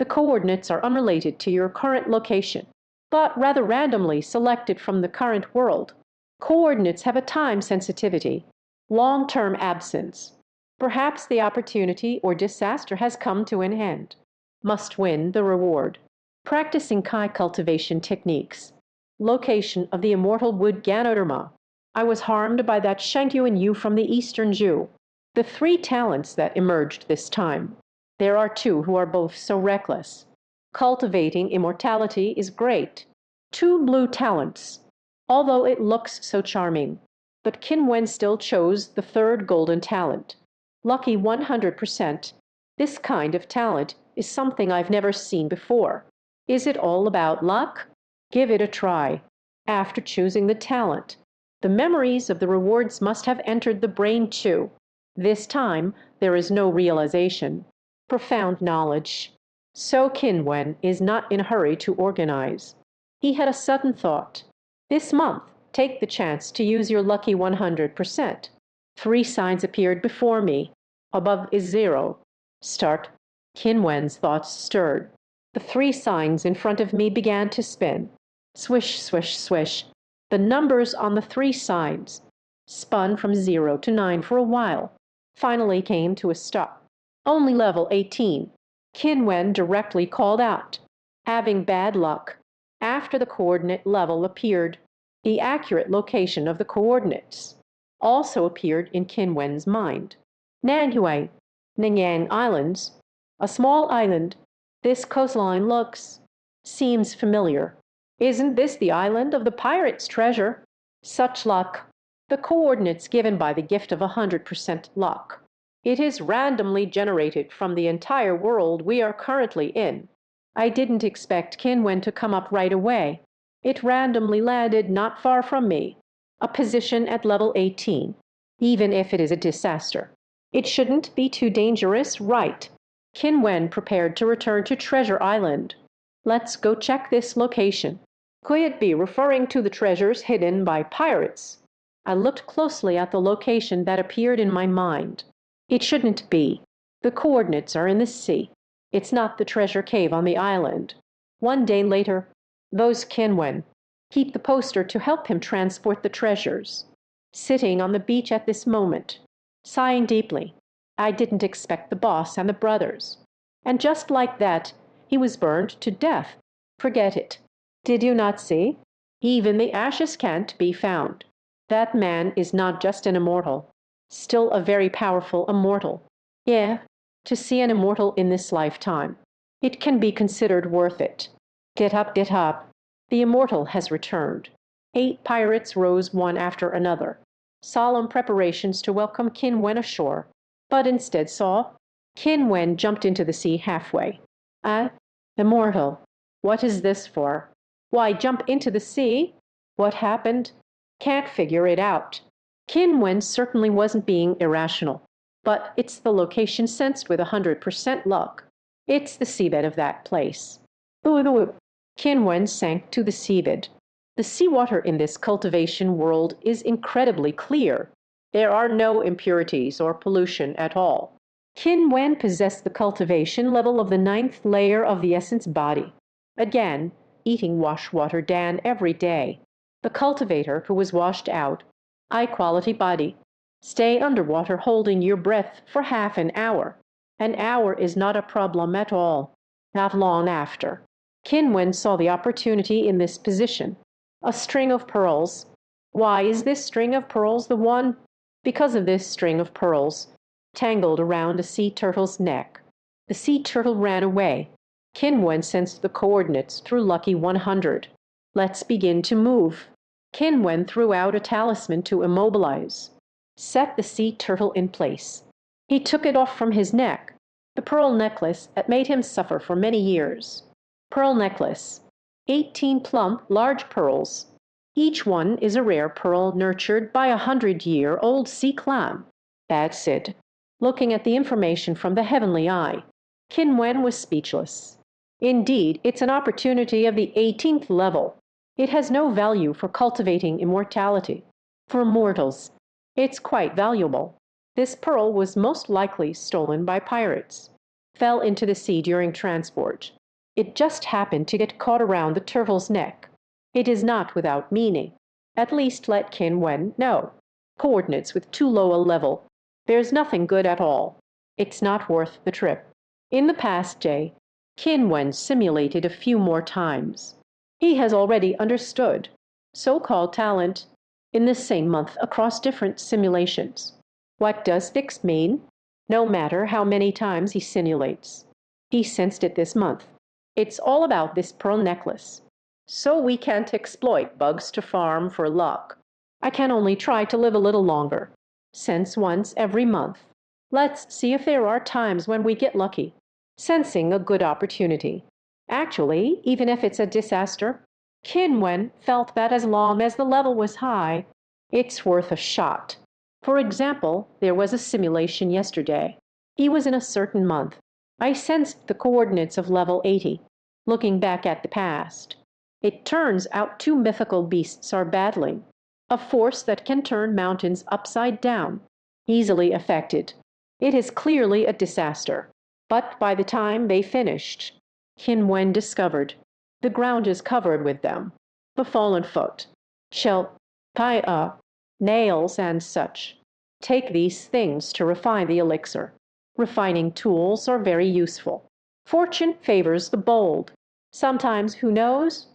The coordinates are unrelated to your current location, but rather randomly selected from the current world. Coordinates have a time sensitivity, long-term absence. Perhaps the opportunity or disaster has come to an end. Must win the reward. Practicing Kai cultivation techniques. Location of the immortal wood Ganoderma. I was harmed by that Shangyuan Yu from the Eastern Jew. The three talents that emerged this time. There are two who are both so reckless. Cultivating immortality is great. Two blue talents, although it looks so charming. But Qin Wen still chose the third golden talent. Lucky 100%. This kind of talent is something I've never seen before. Is it all about luck? Give it a try. After choosing the talent, the memories of the rewards must have entered the brain too. This time, there is no realization. Profound knowledge. So Qin Wen is not in a hurry to organize. He had a sudden thought. This month, take the chance to use your lucky 100%. Three signs appeared before me. Above is 0. Start. Qin Wen's thoughts stirred. The three signs in front of me began to spin. Swish, swish, swish. The numbers on the three signs spun from 0 to 9 for a while, finally came to a stop. Only level 18. Qin Wen directly called out, having bad luck. After the coordinate level appeared, the accurate location of the coordinates also appeared in Qin Wen's mind. Nanhui, Ningyang Islands, a small island. This coastline seems familiar. Isn't this the island of the pirate's treasure? Such luck. The coordinates given by the gift of 100% luck. It is randomly generated from the entire world we are currently in. I didn't expect Qin Wen to come up right away. It randomly landed not far from me, a position at level 18, even if it is a disaster. It shouldn't be too dangerous, right? Qin Wen prepared to return to Treasure Island. Let's go check this location. Could it be referring to the treasures hidden by pirates? I looked closely at the location that appeared in my mind. It shouldn't be. The coordinates are in the sea. It's not the treasure cave on the island. One day later, those Qin Wen keep the poster to help him transport the treasures. Sitting on the beach at this moment, sighing deeply. I didn't expect the boss and the brothers. And just like that, he was burned to death. Forget it. Did you not see? Even the ashes can't be found. That man is not just an immortal, still a very powerful immortal. Yeah, to see an immortal in this lifetime, it can be considered worth it. Get up, get up. The immortal has returned. 8 pirates rose one after another. Solemn preparations to welcome Qin Wen ashore, but instead saw Qin Wen jumped into the sea halfway. Immortal. What is this for? Why jump into the sea? What happened? Can't figure it out. Qin Wen certainly wasn't being irrational, but it's the location sensed with 100% luck. It's the seabed of that place. Qin Wen sank to the seabed. The seawater in this cultivation world is incredibly clear. There are no impurities or pollution at all. Qin Wen possessed the cultivation level of the 9th layer of the essence body. Again, eating washwater Dan every day. The cultivator who was washed out, high-quality body. Stay underwater holding your breath for half an hour. An hour is not a problem at all. Not long after. Qin Wen saw the opportunity in this position. A string of pearls. Why is this string of pearls the one? Because of this string of pearls, tangled around a sea turtle's neck. The sea turtle ran away. Qin Wen sensed the coordinates through Lucky 100. Let's begin to move. Qin Wen threw out a talisman to immobilize. Set the sea turtle in place. He took it off from his neck, the pearl necklace that made him suffer for many years. Pearl necklace. 18 plump, large pearls. Each one is a rare pearl nurtured by a 100-year-old sea clam. That's it. Looking at the information from the heavenly eye, Qin Wen was speechless. Indeed, it's an opportunity of the 18th level. It has no value for cultivating immortality. For mortals, it's quite valuable. This pearl was most likely stolen by pirates. fell into the sea during transport. It just happened to get caught around the turtle's neck. It is not without meaning. At least let Qin Wen know. Coordinates with too low a level. There's nothing good at all. It's not worth the trip. In the past day, Qin Wen simulated a few more times. He has already understood so-called talent in this same month across different simulations. What does fixed mean? No matter how many times he simulates. He sensed it this month. It's all about this pearl necklace. So we can't exploit bugs to farm for luck. I can only try to live a little longer. Sense once every month. Let's see if there are times when we get lucky. Sensing a good opportunity. Actually, even if it's a disaster, Qin Wen felt that as long as the level was high, it's worth a shot. For example, there was a simulation yesterday. He was in a certain month. I sensed the coordinates of level 80, looking back at the past. It turns out two mythical beasts are battling, a force that can turn mountains upside down, easily affected. It is clearly a disaster. But by the time they finished, Qin Wen discovered the ground is covered with them. The fallen foot, shell, nails, and such. Take these things to refine the elixir. Refining tools are very useful. Fortune favors the bold. Sometimes, who knows?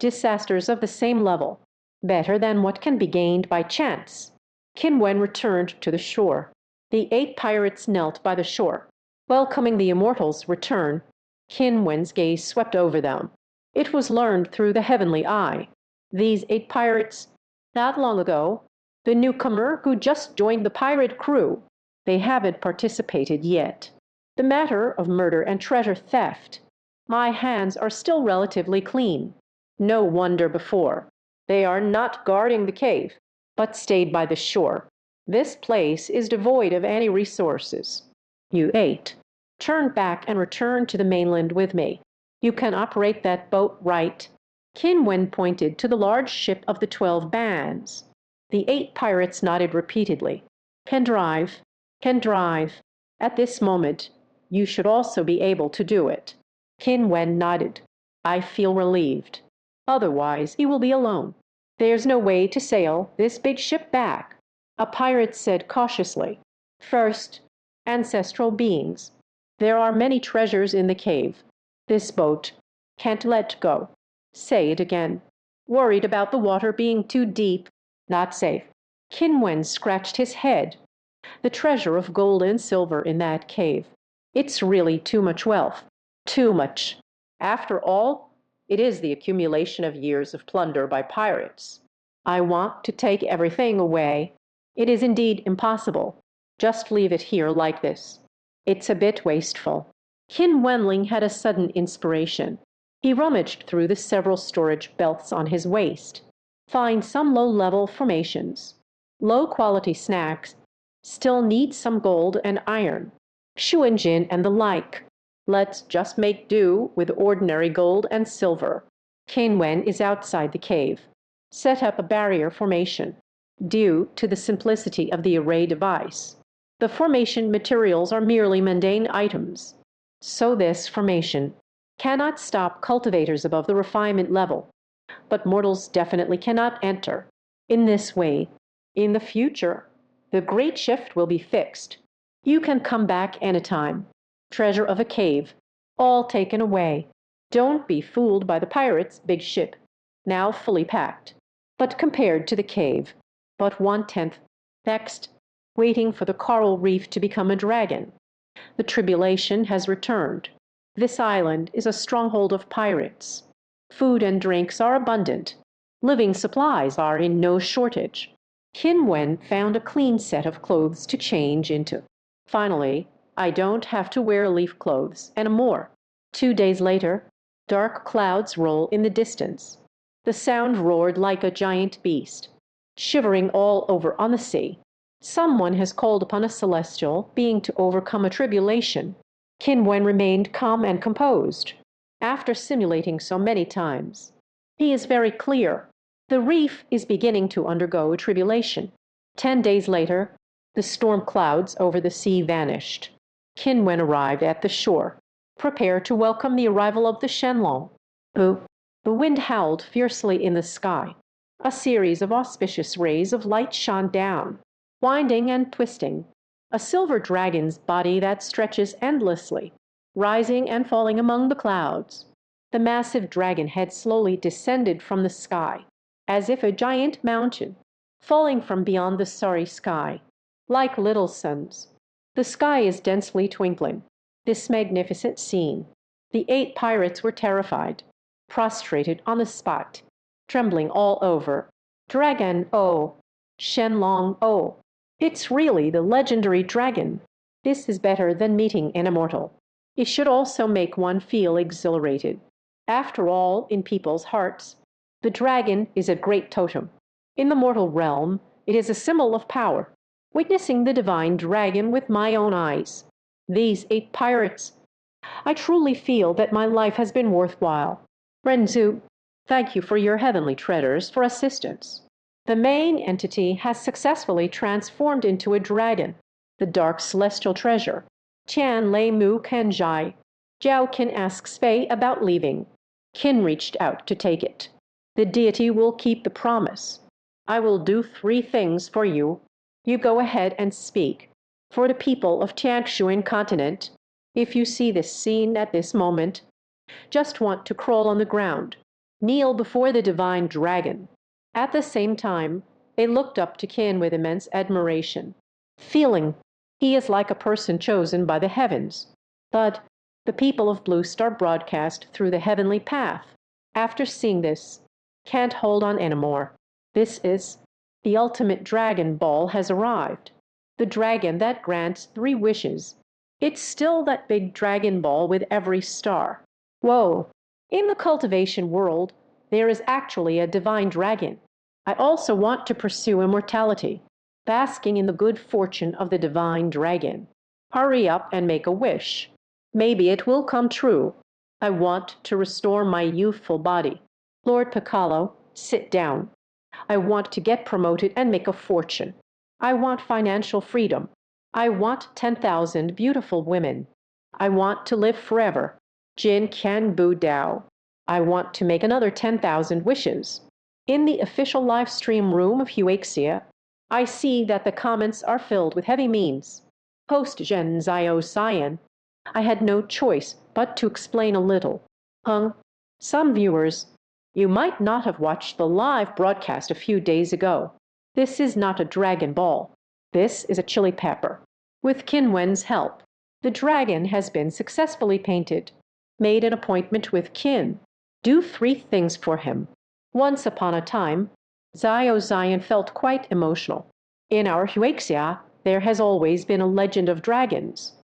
Disasters of the same level. Better than what can be gained by chance. Qin Wen returned to the shore. The 8 pirates knelt by the shore. Welcoming the immortals' return, Qin Wen's gaze swept over them. It was learned through the heavenly eye. These 8 pirates, not long ago, the newcomer who just joined the pirate crew, they haven't participated yet. The matter of murder and treasure theft. My hands are still relatively clean. No wonder before. They are not guarding the cave, but stayed by the shore. This place is devoid of any resources. You 8. Turn back and return to the mainland with me. You can operate that boat right. Qin Wen pointed to the large ship of the 12 bands. The 8 pirates nodded repeatedly. Can drive. Can drive. At this moment, you should also be able to do it. Qin Wen nodded. I feel relieved. Otherwise, he will be alone. There's no way to sail this big ship back. A pirate said cautiously. First, ancestral beings. There are many treasures in the cave. This boat can't let go. Say it again. Worried about the water being too deep. Not safe. Qin Wen scratched his head. The treasure of gold and silver in that cave. It's really too much wealth. Too much. After all, it is the accumulation of years of plunder by pirates. I want to take everything away. It is indeed impossible. Just leave it here like this. It's a bit wasteful. Qin Wenling had a sudden inspiration. He rummaged through the several storage belts on his waist. Find some low-level formations. Low-quality snacks still need some gold and iron. Shuanjin and the like. Let's just make do with ordinary gold and silver. Qin Wen is outside the cave. Set up a barrier formation. Due to the simplicity of the array device, the formation materials are merely mundane items. So this formation cannot stop cultivators above the refinement level, but mortals definitely cannot enter. In this way, in the future, the great shift will be fixed. You can come back anytime. Treasure of a cave, all taken away. Don't be fooled by the pirates' big ship, now fully packed, but compared to the cave, but 1/10. Next, waiting for the coral reef to become a dragon. The tribulation has returned. This island is a stronghold of pirates. Food and drinks are abundant. Living supplies are in no shortage. Qin Wen found a clean set of clothes to change into. Finally, I don't have to wear leaf clothes anymore. 2 days later, dark clouds roll in the distance. The sound roared like a giant beast, shivering all over on the sea. Someone has called upon a celestial being to overcome a tribulation. Qin Wen remained calm and composed. After simulating so many times, he is very clear. The reef is beginning to undergo a tribulation. 10 days later, the storm clouds over the sea vanished. Qin Wen arrived at the shore, prepared to welcome the arrival of the Shenlong. The, the wind howled fiercely in the sky. A series of auspicious rays of light shone down, winding and twisting, a silver dragon's body that stretches endlessly, rising and falling among the clouds. The massive dragon head slowly descended from the sky, as if a giant mountain, falling from beyond the starry sky, like little suns. The sky is densely twinkling. This magnificent scene. The 8 pirates were terrified, prostrated on the spot, trembling all over. Dragon, oh! Shenlong, oh! It's really the legendary dragon. This is better than meeting an immortal. It should also make one feel exhilarated. After all, in people's hearts, the dragon is a great totem. In the mortal realm, it is a symbol of power. Witnessing the divine dragon with my own eyes, these 8 pirates, I truly feel that my life has been worthwhile. Renzu, thank you for your heavenly treasures for assistance. The main entity has successfully transformed into a dragon, the dark celestial treasure. Tian Lei Mu Kanjai. Jiao Qin asks Fei about leaving. Qin reached out to take it. The deity will keep the promise. I will do 3 things for you. You go ahead and speak. For the people of Tiangshuan continent, if you see this scene at this moment, just want to crawl on the ground, kneel before the divine dragon. At the same time, they looked up to Qin with immense admiration, feeling he is like a person chosen by the heavens. But the people of Blue Star broadcast through the heavenly path. After seeing this, can't hold on anymore. This is the ultimate Dragon Ball has arrived. The dragon that grants 3 wishes. It's still that big Dragon Ball with every star. Whoa! In the cultivation world, there is actually a divine dragon. I also want to pursue immortality, basking in the good fortune of the divine dragon. Hurry up and make a wish. Maybe it will come true. I want to restore my youthful body. Lord Piccolo, sit down. I want to get promoted and make a fortune. I want financial freedom. I want 10,000 beautiful women. I want to live forever. Jin Qian Bu Dao. I want to make another 10,000 wishes. In the official live stream room of Huaxia, I see that the comments are filled with heavy means. Host Zhen Zio Cyan. I had no choice but to explain a little. Some viewers, you might not have watched the live broadcast a few days ago. This is not a Dragon Ball. This is a chili pepper. With Qin Wen's help, the dragon has been successfully painted. Made an appointment with Qin. Do 3 things for him. Once upon a time, Zio Zion felt quite emotional. In our Huaxia, there has always been a legend of dragons,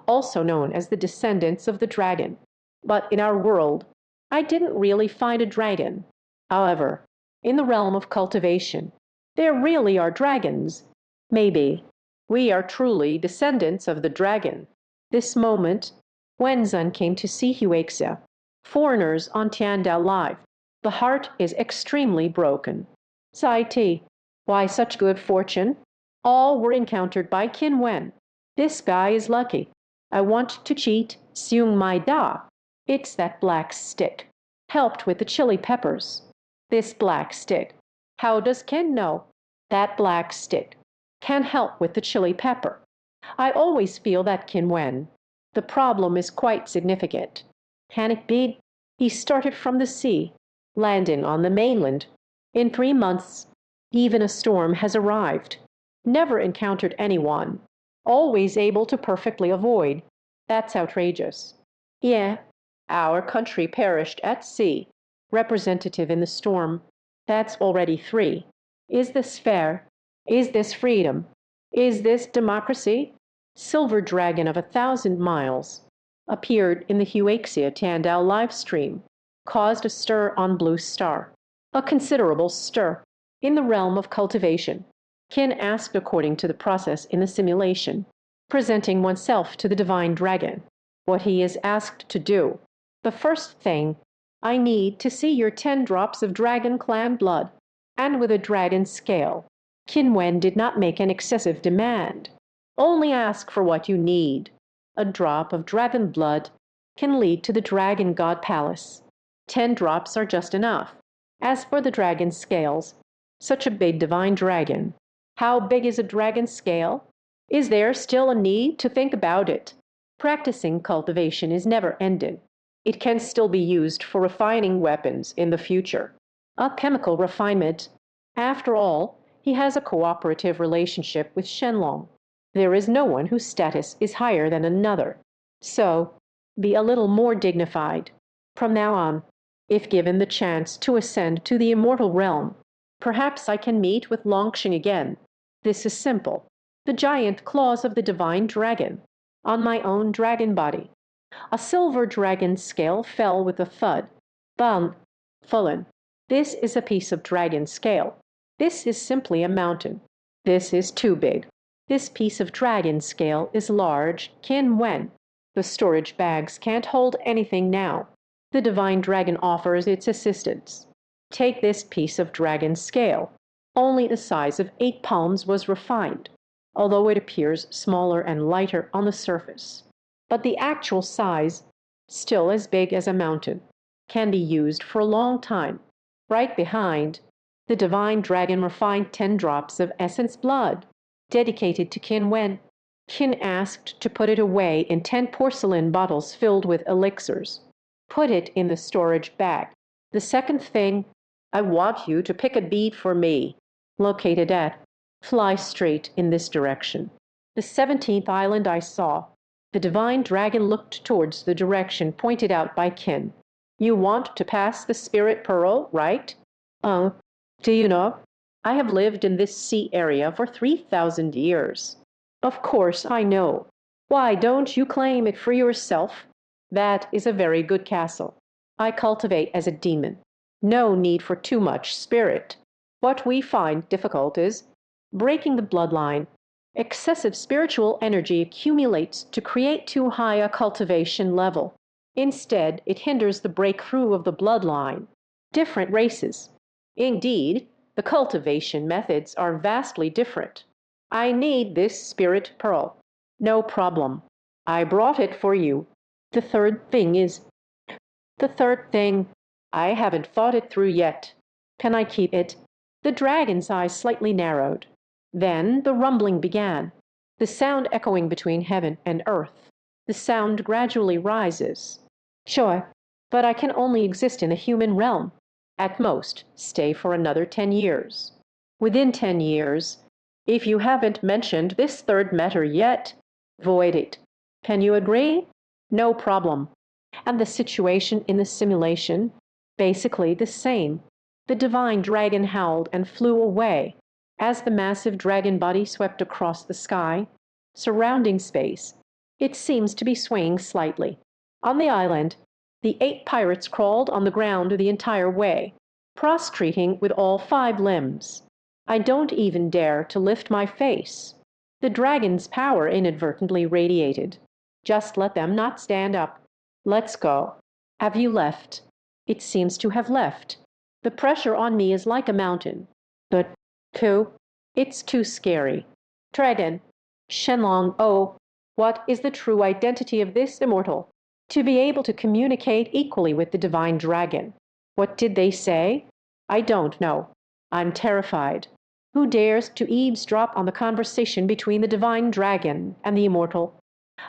also known as the descendants of the dragon. But in our world, I didn't really find a dragon. However, in the realm of cultivation, there really are dragons. Maybe we are truly descendants of the dragon. This moment, Wenzhen came to see Huaxia, foreigners on Tiandao Live. The heart is extremely broken. Sai Ti, why such good fortune? All were encountered by Qin Wen. This guy is lucky. I want to cheat Seung Mai Da. It's that black stick. Helped with the chili peppers. This black stick. How does Qin know? That black stick can help with the chili pepper. I always feel that Qin Wen. The problem is quite significant. Can it be? He started from the sea, landing on the mainland. In 3 months, even a storm has arrived. Never encountered anyone. Always able to perfectly avoid. That's outrageous. Yeah, our country perished at sea. Representative in the storm. That's already 3. Is this fair? Is this freedom? Is this democracy? Silver Dragon of 1,000 miles appeared in the Huaxia Tandao live stream, caused a stir on Blue Star. A considerable stir. In the realm of cultivation, Qin asked according to the process in the simulation, presenting oneself to the divine dragon. What he is asked to do. The first thing, I need to see your 10 drops of dragon clan blood, and with a dragon scale. Qin Wen did not make an excessive demand. Only ask for what you need. A drop of dragon blood can lead to the Dragon God Palace. 10 drops are just enough. As for the dragon scales, such a big divine dragon. How big is a dragon scale? Is there still a need to think about it? Practicing cultivation is never ending. It can still be used for refining weapons in the future. A chemical refinement. After all, he has a cooperative relationship with Shenlong. There is no one whose status is higher than another. So, be a little more dignified. From now on, if given the chance to ascend to the immortal realm, perhaps I can meet with Longxing again. This is simple. The giant claws of the divine dragon, on my own dragon body. A silver dragon scale fell with a thud. Bang! Fallen. This is a piece of dragon scale. This is simply a mountain. This is too big. This piece of dragon scale is large, Qin Wen. The storage bags can't hold anything now. The divine dragon offers its assistance. Take this piece of dragon scale. Only the size of 8 palms was refined, although it appears smaller and lighter on the surface. But the actual size, still as big as a mountain, can be used for a long time. Right behind, the divine dragon refined 10 drops of essence blood, dedicated to Qin Wen. Qin asked to put it away in 10 porcelain bottles filled with elixirs. Put it in the storage bag. The second thing, I want you to pick a bead for me, located at, fly straight in this direction. The 17th island I saw. The divine dragon looked towards the direction pointed out by Qin. You want to pass the spirit pearl, right? Do you know? I have lived in this sea area for 3,000 years. Of course I know. Why don't you claim it for yourself? That is a very good castle. I cultivate as a demon. No need for too much spirit. What we find difficult is breaking the bloodline. Excessive spiritual energy accumulates to create too high a cultivation level. Instead, it hinders the breakthrough of the bloodline. Different races. Indeed, the cultivation methods are vastly different. I need this spirit pearl. No problem. I brought it for you. The third thing is. The third thing. I haven't thought it through yet. Can I keep it? The dragon's eyes slightly narrowed. Then the rumbling began, the sound echoing between heaven and earth. The sound gradually rises. Sure, but I can only exist in the human realm. At most, stay for another 10 years. Within 10 years, if you haven't mentioned this third matter yet, void it. Can you agree? No problem. And the situation in the simulation, basically the same. The divine dragon howled and flew away as the massive dragon body swept across the sky, surrounding space. It seems to be swaying slightly. On the island, the 8 pirates crawled on the ground the entire way, prostrating with all 5 limbs. I don't even dare to lift my face. The dragon's power inadvertently radiated. Just let them not stand up. Let's go. Have you left? It seems to have left. The pressure on me is like a mountain. But, Ku, it's too scary. Dragon, Shenlong, oh, what is the true identity of this immortal? To be able to communicate equally with the divine dragon. What did they say? I don't know. I'm terrified. Who dares to eavesdrop on the conversation between the divine dragon and the immortal?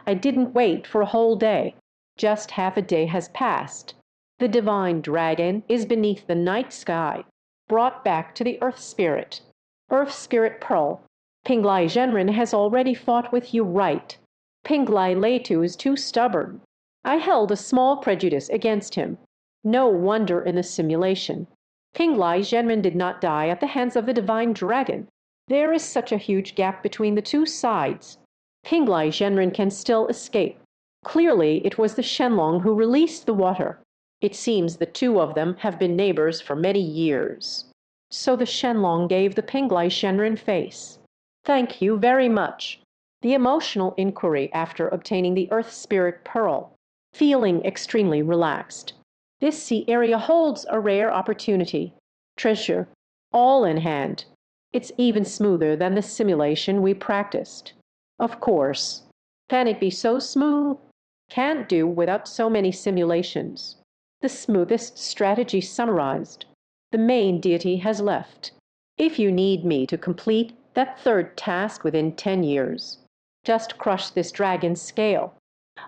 I didn't wait for a whole day. Just half a day has passed. The divine dragon is beneath the night sky, brought back to the earth spirit. Earth spirit pearl. Pinglai Zhenren has already fought with you right. Pinglai Leitu is too stubborn. I held a small prejudice against him. No wonder in the simulation. Pinglai Zhenren did not die at the hands of the divine dragon. There is such a huge gap between the two sides. Pinglai Zhenren can still escape. Clearly, it was the Shenlong who released the water. It seems the two of them have been neighbors for many years. So the Shenlong gave the Pinglai Zhenren face. Thank you very much. The emotional inquiry after obtaining the Earth Spirit Pearl. Feeling extremely relaxed. This sea area holds a rare opportunity. Treasure, all in hand. It's even smoother than the simulation we practiced. Of course. Can it be so smooth? Can't do without so many simulations. The smoothest strategy summarized. The main deity has left. If you need me to complete that third task within 10 years, just crush this dragon scale.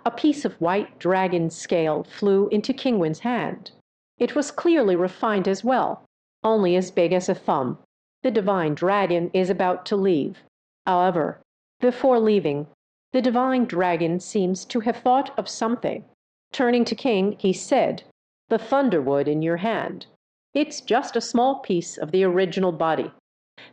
A piece of white dragon scale flew into Qin Wen's hand. It was clearly refined as well, only as big as a thumb. The divine dragon is about to leave. However, before leaving, the divine dragon seems to have thought of something. Turning to King, he said, "The thunderwood in your hand. It's just a small piece of the original body.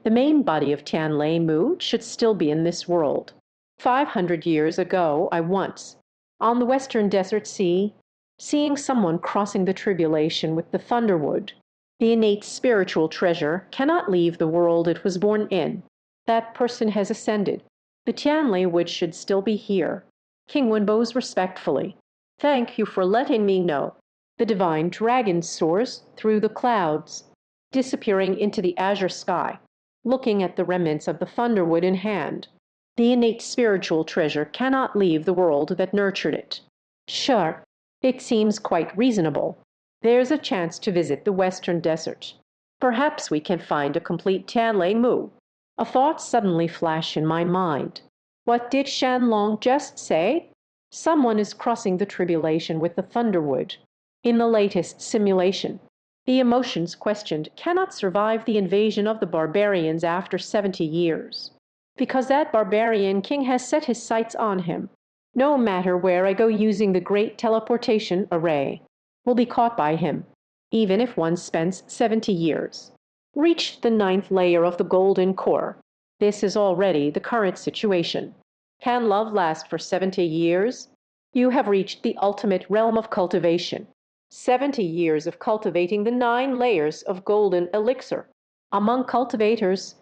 The main body of Tianlei Mu should still be in this world. 500 years ago, I once, on the western desert sea, seeing someone crossing the tribulation with the thunderwood, the innate spiritual treasure cannot leave the world it was born in. That person has ascended. The Tianlei wood should still be here." Qin Wen bows respectfully. "Thank you for letting me know." The divine dragon soars through the clouds, disappearing into the azure sky, looking at the remnants of the thunderwood in hand. The innate spiritual treasure cannot leave the world that nurtured it. Sure, it seems quite reasonable. There's a chance to visit the western desert. Perhaps we can find a complete Tianlei Mu. A thought suddenly flashed in my mind. What did Shanlong just say? Someone is crossing the tribulation with the thunderwood. In the latest simulation, the emotions questioned cannot survive the invasion of the barbarians after 70 years. Because that barbarian king has set his sights on him. No matter where I go using the great teleportation array, will be caught by him, even if one spends 70 years. Reached the 9th layer of the golden core. This is already the current situation. Can love last for 70 years? You have reached the ultimate realm of cultivation. 70 years of cultivating the 9 layers of golden elixir. Among cultivators,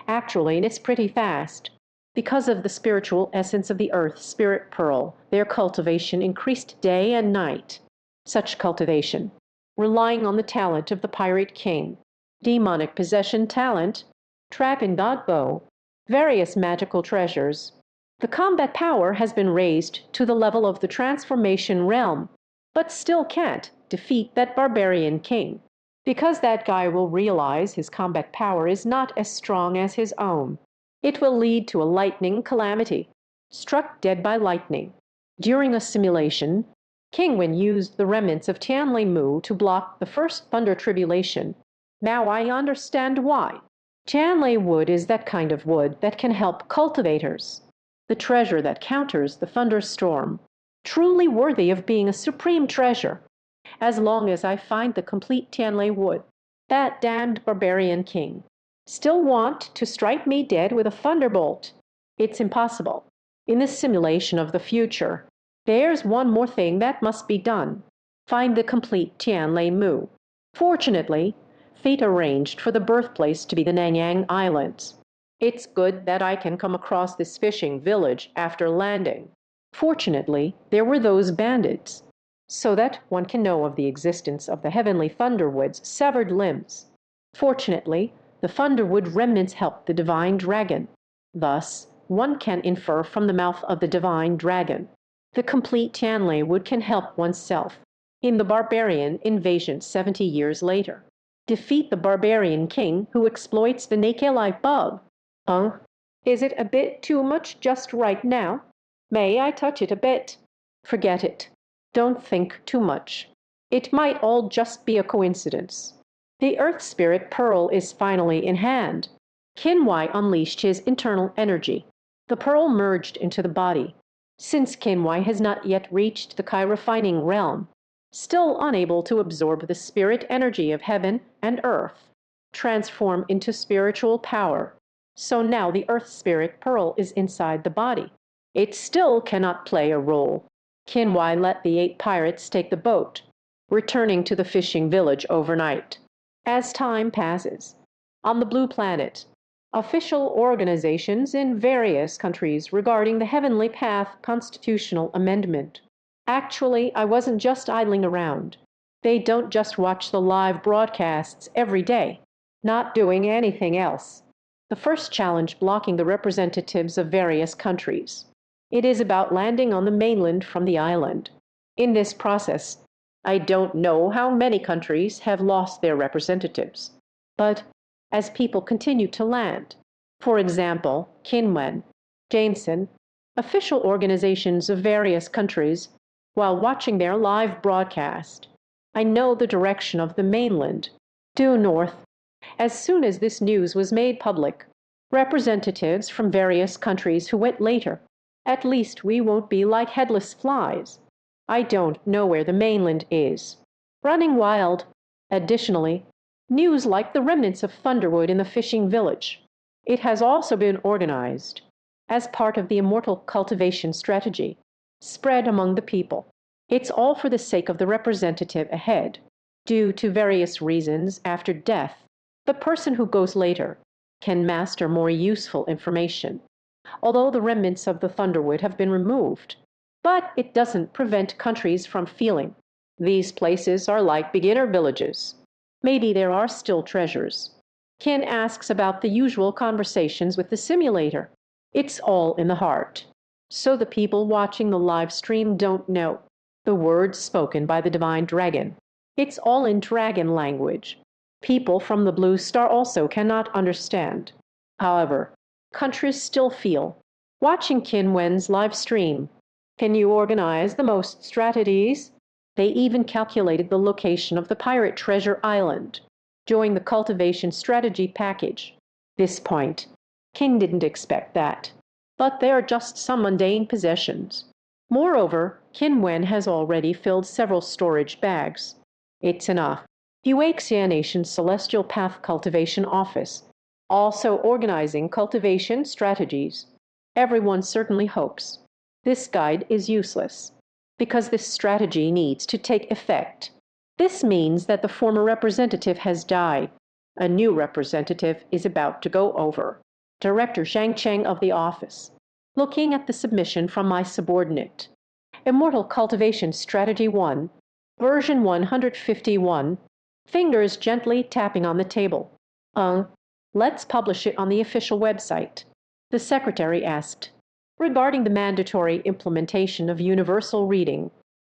actually, it's pretty fast. Because of the spiritual essence of the earth spirit pearl, their cultivation increased day and night. Such cultivation, relying on the talent of the pirate king, demonic possession talent, dragon god bow, various magical treasures. The combat power has been raised to the level of the transformation realm, but still can't defeat that barbarian king, because that guy will realize his combat power is not as strong as his own. It will lead to a lightning calamity, struck dead by lightning. During a simulation, Qin Wen used the remnants of Tianlei Mu to block the first thunder tribulation. Now I understand why. Tianlei wood is that kind of wood that can help cultivators. The treasure that counters the thunderstorm. Truly worthy of being a supreme treasure. As long as I find the complete Tianlei wood, that damned barbarian king still want to strike me dead with a thunderbolt. It's impossible. In this simulation of the future, there's one more thing that must be done. Find the complete Tianlei Mu. Fortunately, fate arranged for the birthplace to be the Nanyang Islands. It's good that I can come across this fishing village after landing. Fortunately, there were those bandits, so that one can know of the existence of the heavenly thunderwood's severed limbs. Fortunately, the thunderwood remnants helped the divine dragon. Thus, one can infer from the mouth of the divine dragon. The complete Tianlei wood can help oneself in the barbarian invasion 70 years later. Defeat the barbarian king who exploits the naked life bug. Is it a bit too much just right now? May I touch it a bit? Forget it. Don't think too much. It might all just be a coincidence. The Earth Spirit Pearl is finally in hand. Qin Wen unleashed his internal energy. The pearl merged into the body. Since Qin Wen has not yet reached the Kai refining realm, still unable to absorb the spirit energy of heaven and earth, transform into spiritual power. So now the Earth Spirit Pearl is inside the body. It still cannot play a role. Qin Wen let the 8 pirates take the boat, returning to the fishing village overnight. As time passes, on the Blue Planet, official organizations in various countries regarding the Heavenly Path constitutional amendment. Actually, I wasn't just idling around. They don't just watch the live broadcasts every day, not doing anything else. The first challenge blocking the representatives of various countries. It is about landing on the mainland from the island. In this process, I don't know how many countries have lost their representatives. But as people continue to land, for example, Qin Wen, Jameson, official organizations of various countries, while watching their live broadcast, I know the direction of the mainland, due north. As soon as this news was made public, representatives from various countries who went later, at least we won't be like headless flies. I don't know where the mainland is. Running wild. Additionally, news like the remnants of Thunderwood in the fishing village. It has also been organized as part of the immortal cultivation strategy, spread among the people. It's all for the sake of the representative ahead. Due to various reasons after death, the person who goes later can master more useful information, although the remnants of the Thunderwood have been removed. But it doesn't prevent countries from feeling these places are like beginner villages. Maybe there are still treasures. Ken asks about the usual conversations with the simulator. It's all in the heart. So the people watching the live stream don't know the words spoken by the divine dragon. It's all in dragon language. People from the Blue Star also cannot understand. However, countries still feel. Watching Qin Wen's live stream, can you organize the most strategies? They even calculated the location of the pirate treasure island. Join the cultivation strategy package. This point, King didn't expect that. But they are just some mundane possessions. Moreover, Qin Wen has already filled several storage bags. It's enough. The Waxia Nation's Celestial Path Cultivation Office, also organizing cultivation strategies. Everyone certainly hopes. This guide is useless, because this strategy needs to take effect. This means that the former representative has died. A new representative is about to go over. Director Zhang Cheng of the office. Looking at the submission from my subordinate. Immortal Cultivation Strategy 1, version 151. Fingers gently tapping on the table. Let's publish it on the official website. The secretary asked. Regarding the mandatory implementation of universal reading,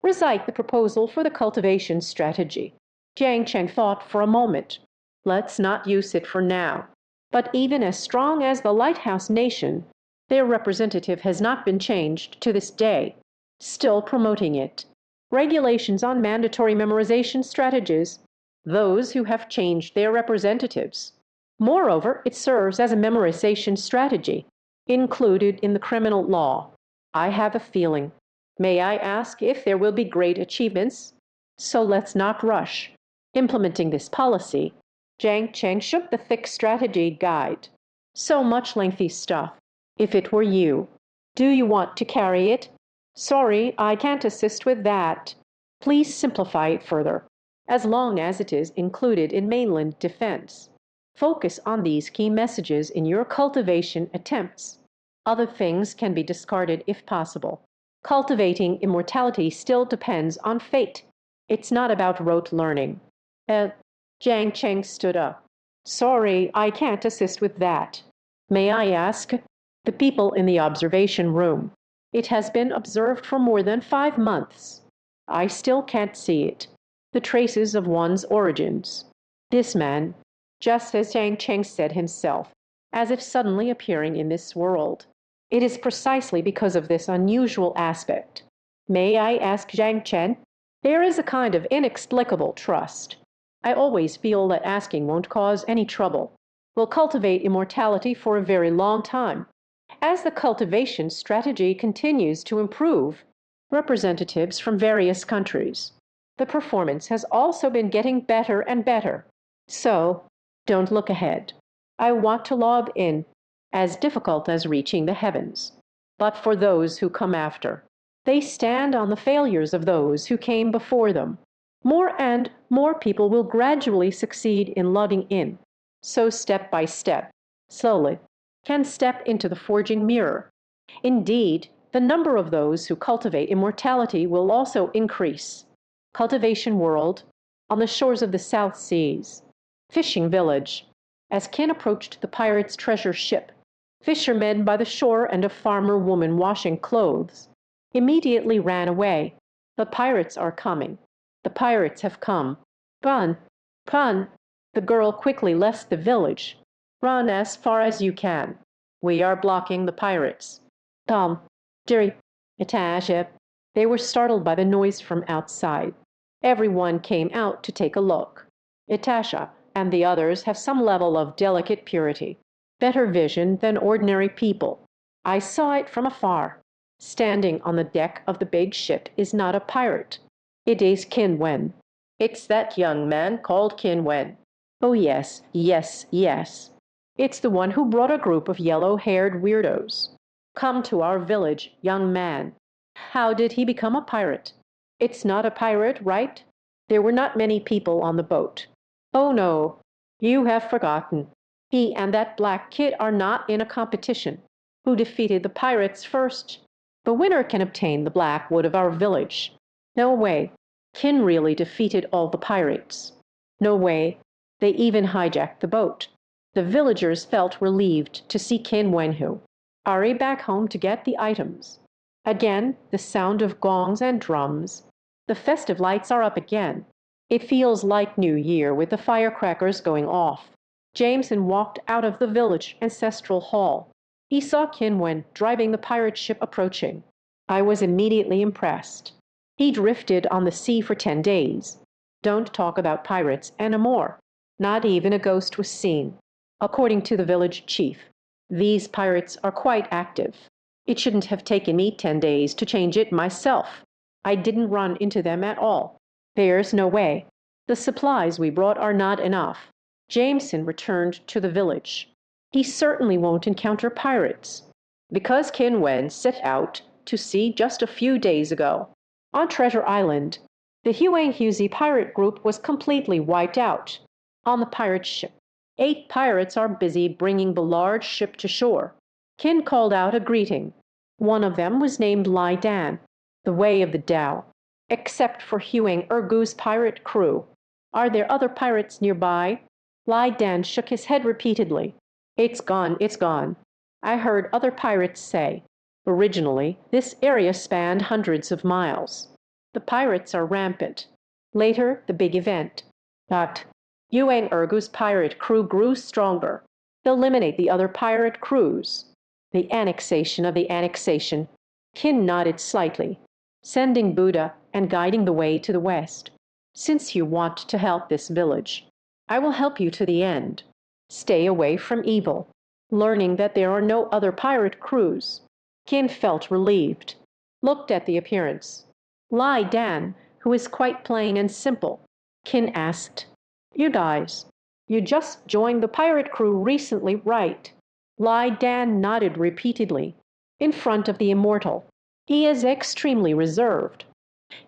recite the proposal for the cultivation strategy. Jiang Cheng thought for a moment. Let's not use it for now. But even as strong as the Lighthouse Nation, their representative has not been changed to this day, still promoting it. Regulations on mandatory memorization strategies, those who have changed their representatives. Moreover, it serves as a memorization strategy, included in the criminal law. I have a feeling. May I ask if there will be great achievements? So let's not rush. Implementing this policy, Jiang Cheng shook the thick strategy guide. So much lengthy stuff. If it were you, do you want to carry it? Sorry, I can't assist with that. Please simplify it further, as long as it is included in mainland defense. Focus on these key messages in your cultivation attempts. Other things can be discarded if possible. Cultivating immortality still depends on fate. It's not about rote learning. Jiang Cheng stood up. Sorry, I can't assist with that. May I ask? The people in the observation room. It has been observed for more than 5 months. I still can't see it. The traces of one's origins. This man, just as Jiang Cheng said himself, as if suddenly appearing in this world. It is precisely because of this unusual aspect. May I ask Jiang Chen? There is a kind of inexplicable trust. I always feel that asking won't cause any trouble. We'll cultivate immortality for a very long time. As the cultivation strategy continues to improve, representatives from various countries, the performance has also been getting better and better. So, don't look ahead. I want to log in, as difficult as reaching the heavens. But for those who come after, they stand on the failures of those who came before them. More and more people will gradually succeed in logging in. So step by step, slowly, can step into the forging mirror. Indeed, the number of those who cultivate immortality will also increase. Cultivation world, on the shores of the South Seas. Fishing village. As Ken approached the pirate's treasure ship, Fishermen by the shore and a farmer woman washing clothes immediately ran away. The pirates are coming. The pirates have come. Run! Run! The girl quickly left the village. Run as far as you can. We are blocking the pirates. Tom, Jerry, Natasha. They were startled by the noise from outside. Everyone came out to take a look. Natasha and the others have some level of delicate purity, better vision than ordinary people. I saw it from afar. Standing on the deck of the big ship is not a pirate. It is Qin Wen. It's that young man called Qin Wen. Oh, yes, yes, yes. It's the one who brought a group of yellow-haired weirdos. Come to our village, young man. How did he become a pirate? It's not a pirate, right? There were not many people on the boat. Oh, no, you have forgotten. He and that black kid are not in a competition. Who defeated the pirates first? The winner can obtain the black wood of our village. No way. Qin really defeated all the pirates. No way. They even hijacked the boat. The villagers felt relieved to see Qin Wenhu. Hurry back home to get the items. Again, the sound of gongs and drums. The festive lights are up again. It feels like New Year with the firecrackers going off. Jameson walked out of the village ancestral hall. He saw Qin Wen driving the pirate ship approaching. I was immediately impressed. He drifted on the sea for 10 days. Don't talk about pirates anymore. Not even a ghost was seen. According to the village chief, these pirates are quite active. It shouldn't have taken me 10 days to change it myself. I didn't run into them at all. There's no way. The supplies we brought are not enough. Jameson returned to the village. He certainly won't encounter pirates, because Qin Wen set out to sea just a few days ago. On Treasure Island, the Huanghuzi pirate group was completely wiped out. On the pirate ship, 8 pirates are busy bringing the large ship to shore. Qin called out a greeting. One of them was named Lai Dan, the way of the Dao. Except for Huang Ergu's pirate crew. Are there other pirates nearby? Lai Dan shook his head repeatedly. It's gone, it's gone. I heard other pirates say. Originally, this area spanned hundreds of miles. The pirates are rampant. Later, the big event. But Huang Ergu's pirate crew grew stronger. Eliminate the other pirate crews. The annexation of the annexation. Qin nodded slightly, sending Buddha and guiding the way to the west. Since you want to help this village, I will help you to the end. Stay away from evil. Learning that there are no other pirate crews, Qin felt relieved. Looked at the appearance. Lai Dan, who is quite plain and simple. Qin asked, You guys, you just joined the pirate crew recently, right? Lai Dan nodded repeatedly, in front of the immortal. He is extremely reserved.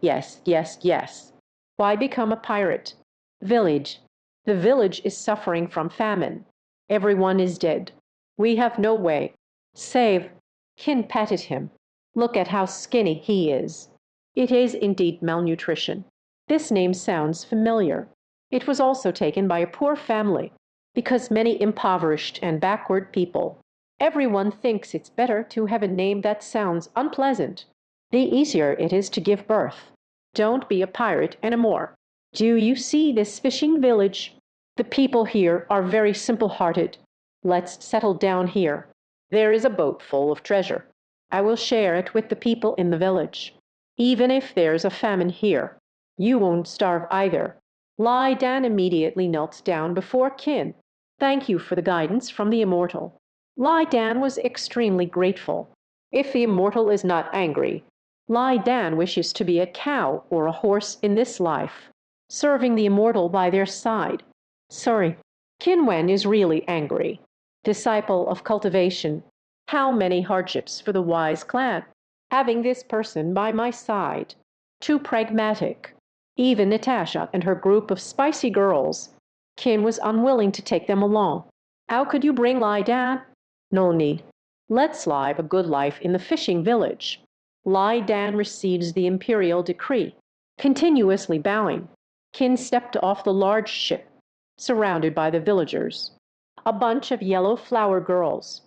Yes, yes, yes. Why become a pirate? Village. The village is suffering from famine. Everyone is dead. We have no way. Save. Qin patted him. Look at how skinny he is. It is indeed malnutrition. This name sounds familiar. It was also taken by a poor family, because many impoverished and backward people. Everyone thinks it's better to have a name that sounds unpleasant. The easier it is to give birth. Don't be a pirate anymore. Do you see this fishing village? The people here are very simple-hearted. Let's settle down here. There is a boat full of treasure. I will share it with the people in the village. Even if there's a famine here, you won't starve either. Lai Dan immediately knelt down before Qin. Thank you for the guidance from the immortal. Lai Dan was extremely grateful. If the immortal is not angry, Lai Dan wishes to be a cow or a horse in this life, serving the immortal by their side. Sorry, Qin Wen is really angry. Disciple of cultivation. How many hardships for the wise clan. Having this person by my side. Too pragmatic. Even Natasha and her group of spicy girls. Qin was unwilling to take them along. How could you bring Lai Dan? No need. Let's live a good life in the fishing village. Lai Dan receives the imperial decree. Continuously bowing, Qin stepped off the large ship, surrounded by the villagers. A bunch of yellow flower girls.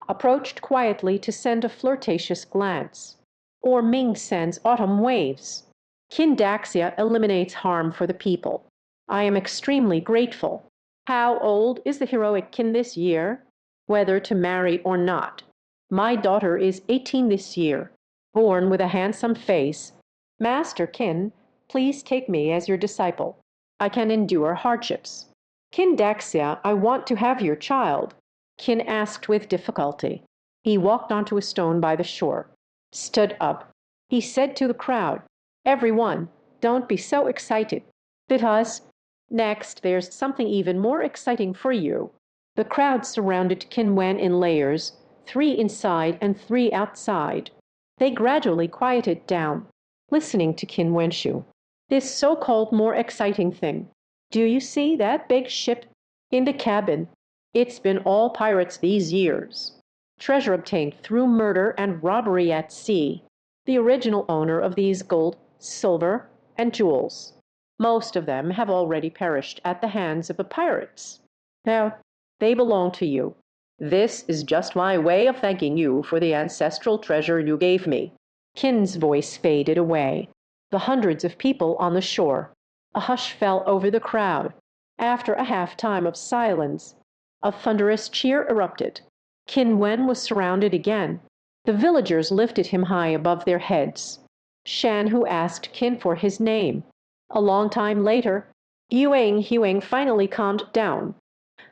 approached quietly to send a flirtatious glance. Or Ming sends autumn waves. Qin Daxia eliminates harm for the people. I am extremely grateful. How old is the heroic Qin this year? Whether to marry or not. My daughter is 18 this year, born with a handsome face. Master Qin, please take me as your disciple. I can endure hardships. Qin Daxia, I want to have your child. Qin asked with difficulty. He walked onto a stone by the shore, stood up. He said to the crowd, Everyone, don't be so excited, because next there's something even more exciting for you. The crowd surrounded Qin Wen in layers, 3 inside and 3 outside. They gradually quieted down, listening to Qin Wenshu. This so-called more exciting thing. Do you see that big ship in the cabin? It's been all pirates these years. Treasure obtained through murder and robbery at sea. The original owner of these gold, silver, and jewels. Most of them have already perished at the hands of the pirates. Now, they belong to you. This is just my way of thanking you for the ancestral treasure you gave me. Qin's voice faded away. The hundreds of people on the shore. A hush fell over the crowd. After a half-time of silence, a thunderous cheer erupted. Qin Wen was surrounded again. The villagers lifted him high above their heads. Shan Hu asked Qin for his name. A long time later, Yuang finally calmed down.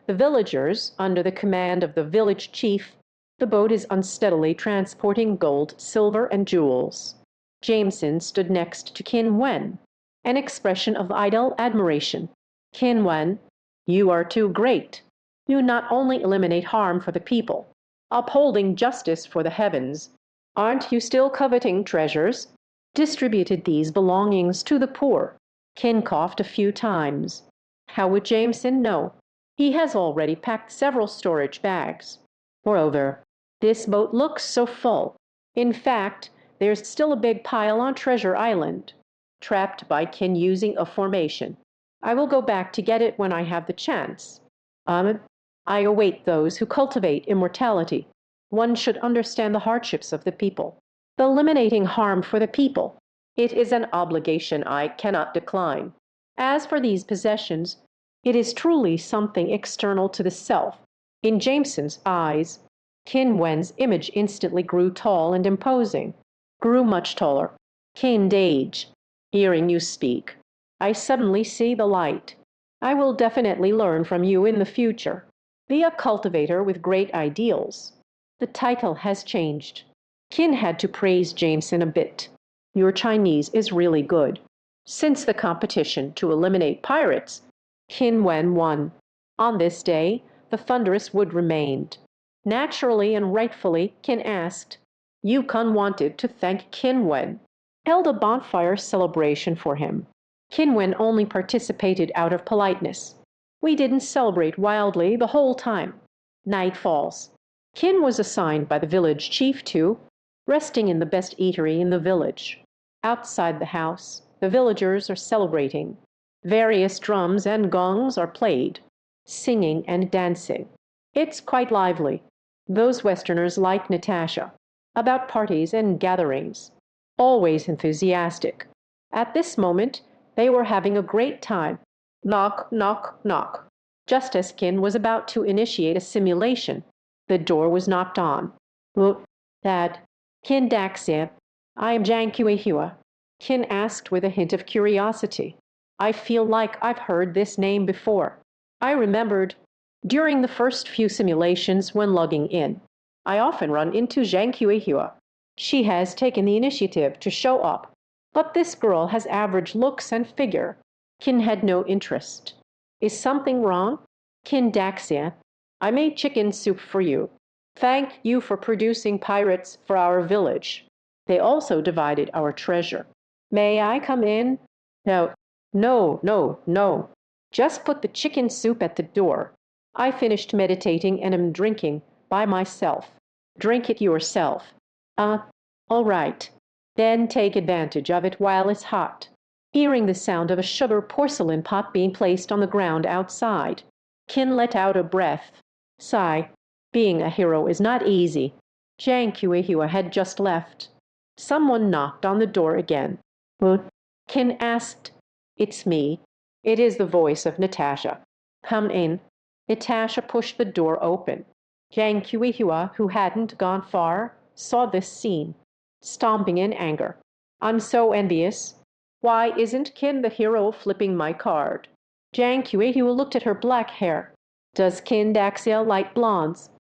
The villagers, under the command of the village chief, the boat is unsteadily transporting gold, silver, and jewels. Jameson stood next to Qin Wen, an expression of idle admiration. Qin Wen, you are too great. You not only eliminate harm for the people, upholding justice for the heavens, aren't you still coveting treasures? Distributed these belongings to the poor. Qin coughed a few times. How would Jameson know? He has already packed several storage bags. Moreover, this boat looks so full. In fact, there's still a big pile on Treasure Island, trapped by Qin using a formation. I will go back to get it when I have the chance. I await those who cultivate immortality. One should understand the hardships of the people, the eliminating harm for the people. It is an obligation I cannot decline. As for these possessions, it is truly something external to the self. In Jameson's eyes, Qin Wen's image instantly grew tall and imposing, grew much taller. Qin Dage, hearing you speak, I suddenly see the light. I will definitely learn from you in the future. Be a cultivator with great ideals. The title has changed. Qin had to praise Jameson a bit. Your Chinese is really good. Since the competition to eliminate pirates, Qin Wen won. On this day, the thunderous wood remained. Naturally and rightfully, Qin asked. Yukon wanted to thank Qin Wen, held a bonfire celebration for him. Qin Wen only participated out of politeness. We didn't celebrate wildly the whole time. Night falls. Qin was assigned by the village chief to resting in the best eatery in the village. Outside the house, the villagers are celebrating. Various drums and gongs are played, singing and dancing. It's quite lively. Those Westerners like Natasha, about parties and gatherings, always enthusiastic. At this moment, they were having a great time. Knock, knock, knock. Just as Qin was about to initiate a simulation, the door was knocked on. Look, that Qin Daxia, I am Zhang Huihua. Qin asked with a hint of curiosity. I feel like I've heard this name before. I remembered during the first few simulations when logging in. I often run into Zhang Huihua. She has taken the initiative to show up. But this girl has average looks and figure. Qin had no interest. Is something wrong? Qin Daxia, I made chicken soup for you. Thank you for producing pirates for our village. They also divided our treasure. May I come in? No, no. Just put the chicken soup at the door. I finished meditating and am drinking by myself. Drink it yourself. All right. Then take advantage of it while it's hot. Hearing the sound of a sugar porcelain pot being placed on the ground outside, Qin let out a breath. Sigh. Being a hero is not easy. Jiang Qiuehua had just left. Someone knocked on the door again. Qin asked. "It's me." It is the voice of Natasha. "Come in." Natasha pushed the door open. Jiang Qiuehua, who hadn't gone far, saw this scene, stomping in anger. "I'm so envious. Why isn't Qin the hero flipping my card?" Jiang Qiuehua looked at her black hair. "Does Qin Daxia like blondes?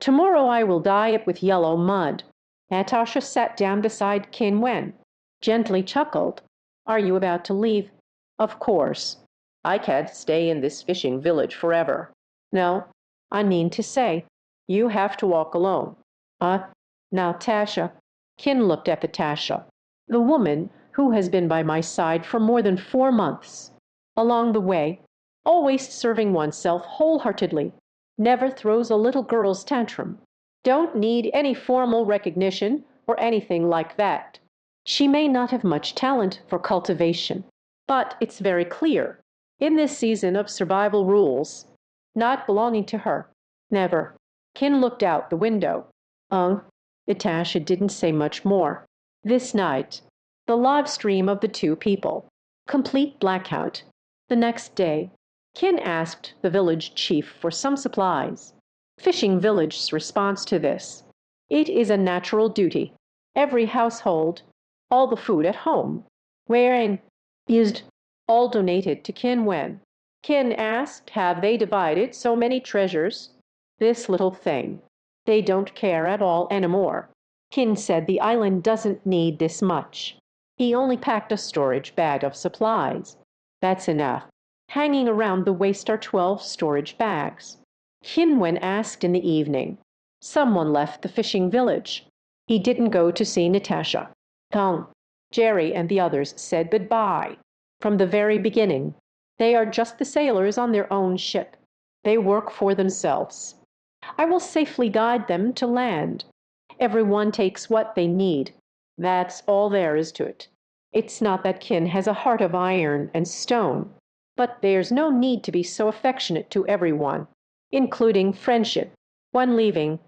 Tomorrow I will dye it with yellow mud." Natasha sat down beside Qin Wen, gently chuckled. "Are you about to leave?" "Of course. I can't stay in this fishing village forever." "No, I mean to say, you have to walk alone." Now Tasha." Qin looked at the Tasha, "the woman who has been by my side for more than 4 months. Along the way, always serving oneself wholeheartedly, never throws a little girl's tantrum. Don't need any formal recognition or anything like that. She may not have much talent for cultivation, but it's very clear, in this season of survival rules, not belonging to her. Never." Qin looked out the window. Natasha didn't say much more. This night, the live stream of the two people. Complete blackout. The next day, Qin asked the village chief for some supplies. Fishing village's response to this: "It is a natural duty. Every household, all the food at home, wherein used, all donated to Qin Wen." Qin asked, "Have they divided so many treasures?" "This little thing. They don't care at all anymore." Qin said the island doesn't need this much. He only packed a storage bag of supplies. That's enough. Hanging around the waist are 12 storage bags. Qin Wen asked in the evening. Someone left the fishing village. He didn't go to see Natasha. Tong, Jerry and the others said goodbye. From the very beginning, they are just the sailors on their own ship. They work for themselves. I will safely guide them to land. Everyone takes what they need. That's all there is to it. It's not that Qin has a heart of iron and stone, but there's no need to be so affectionate to everyone, including friendship. When leaving,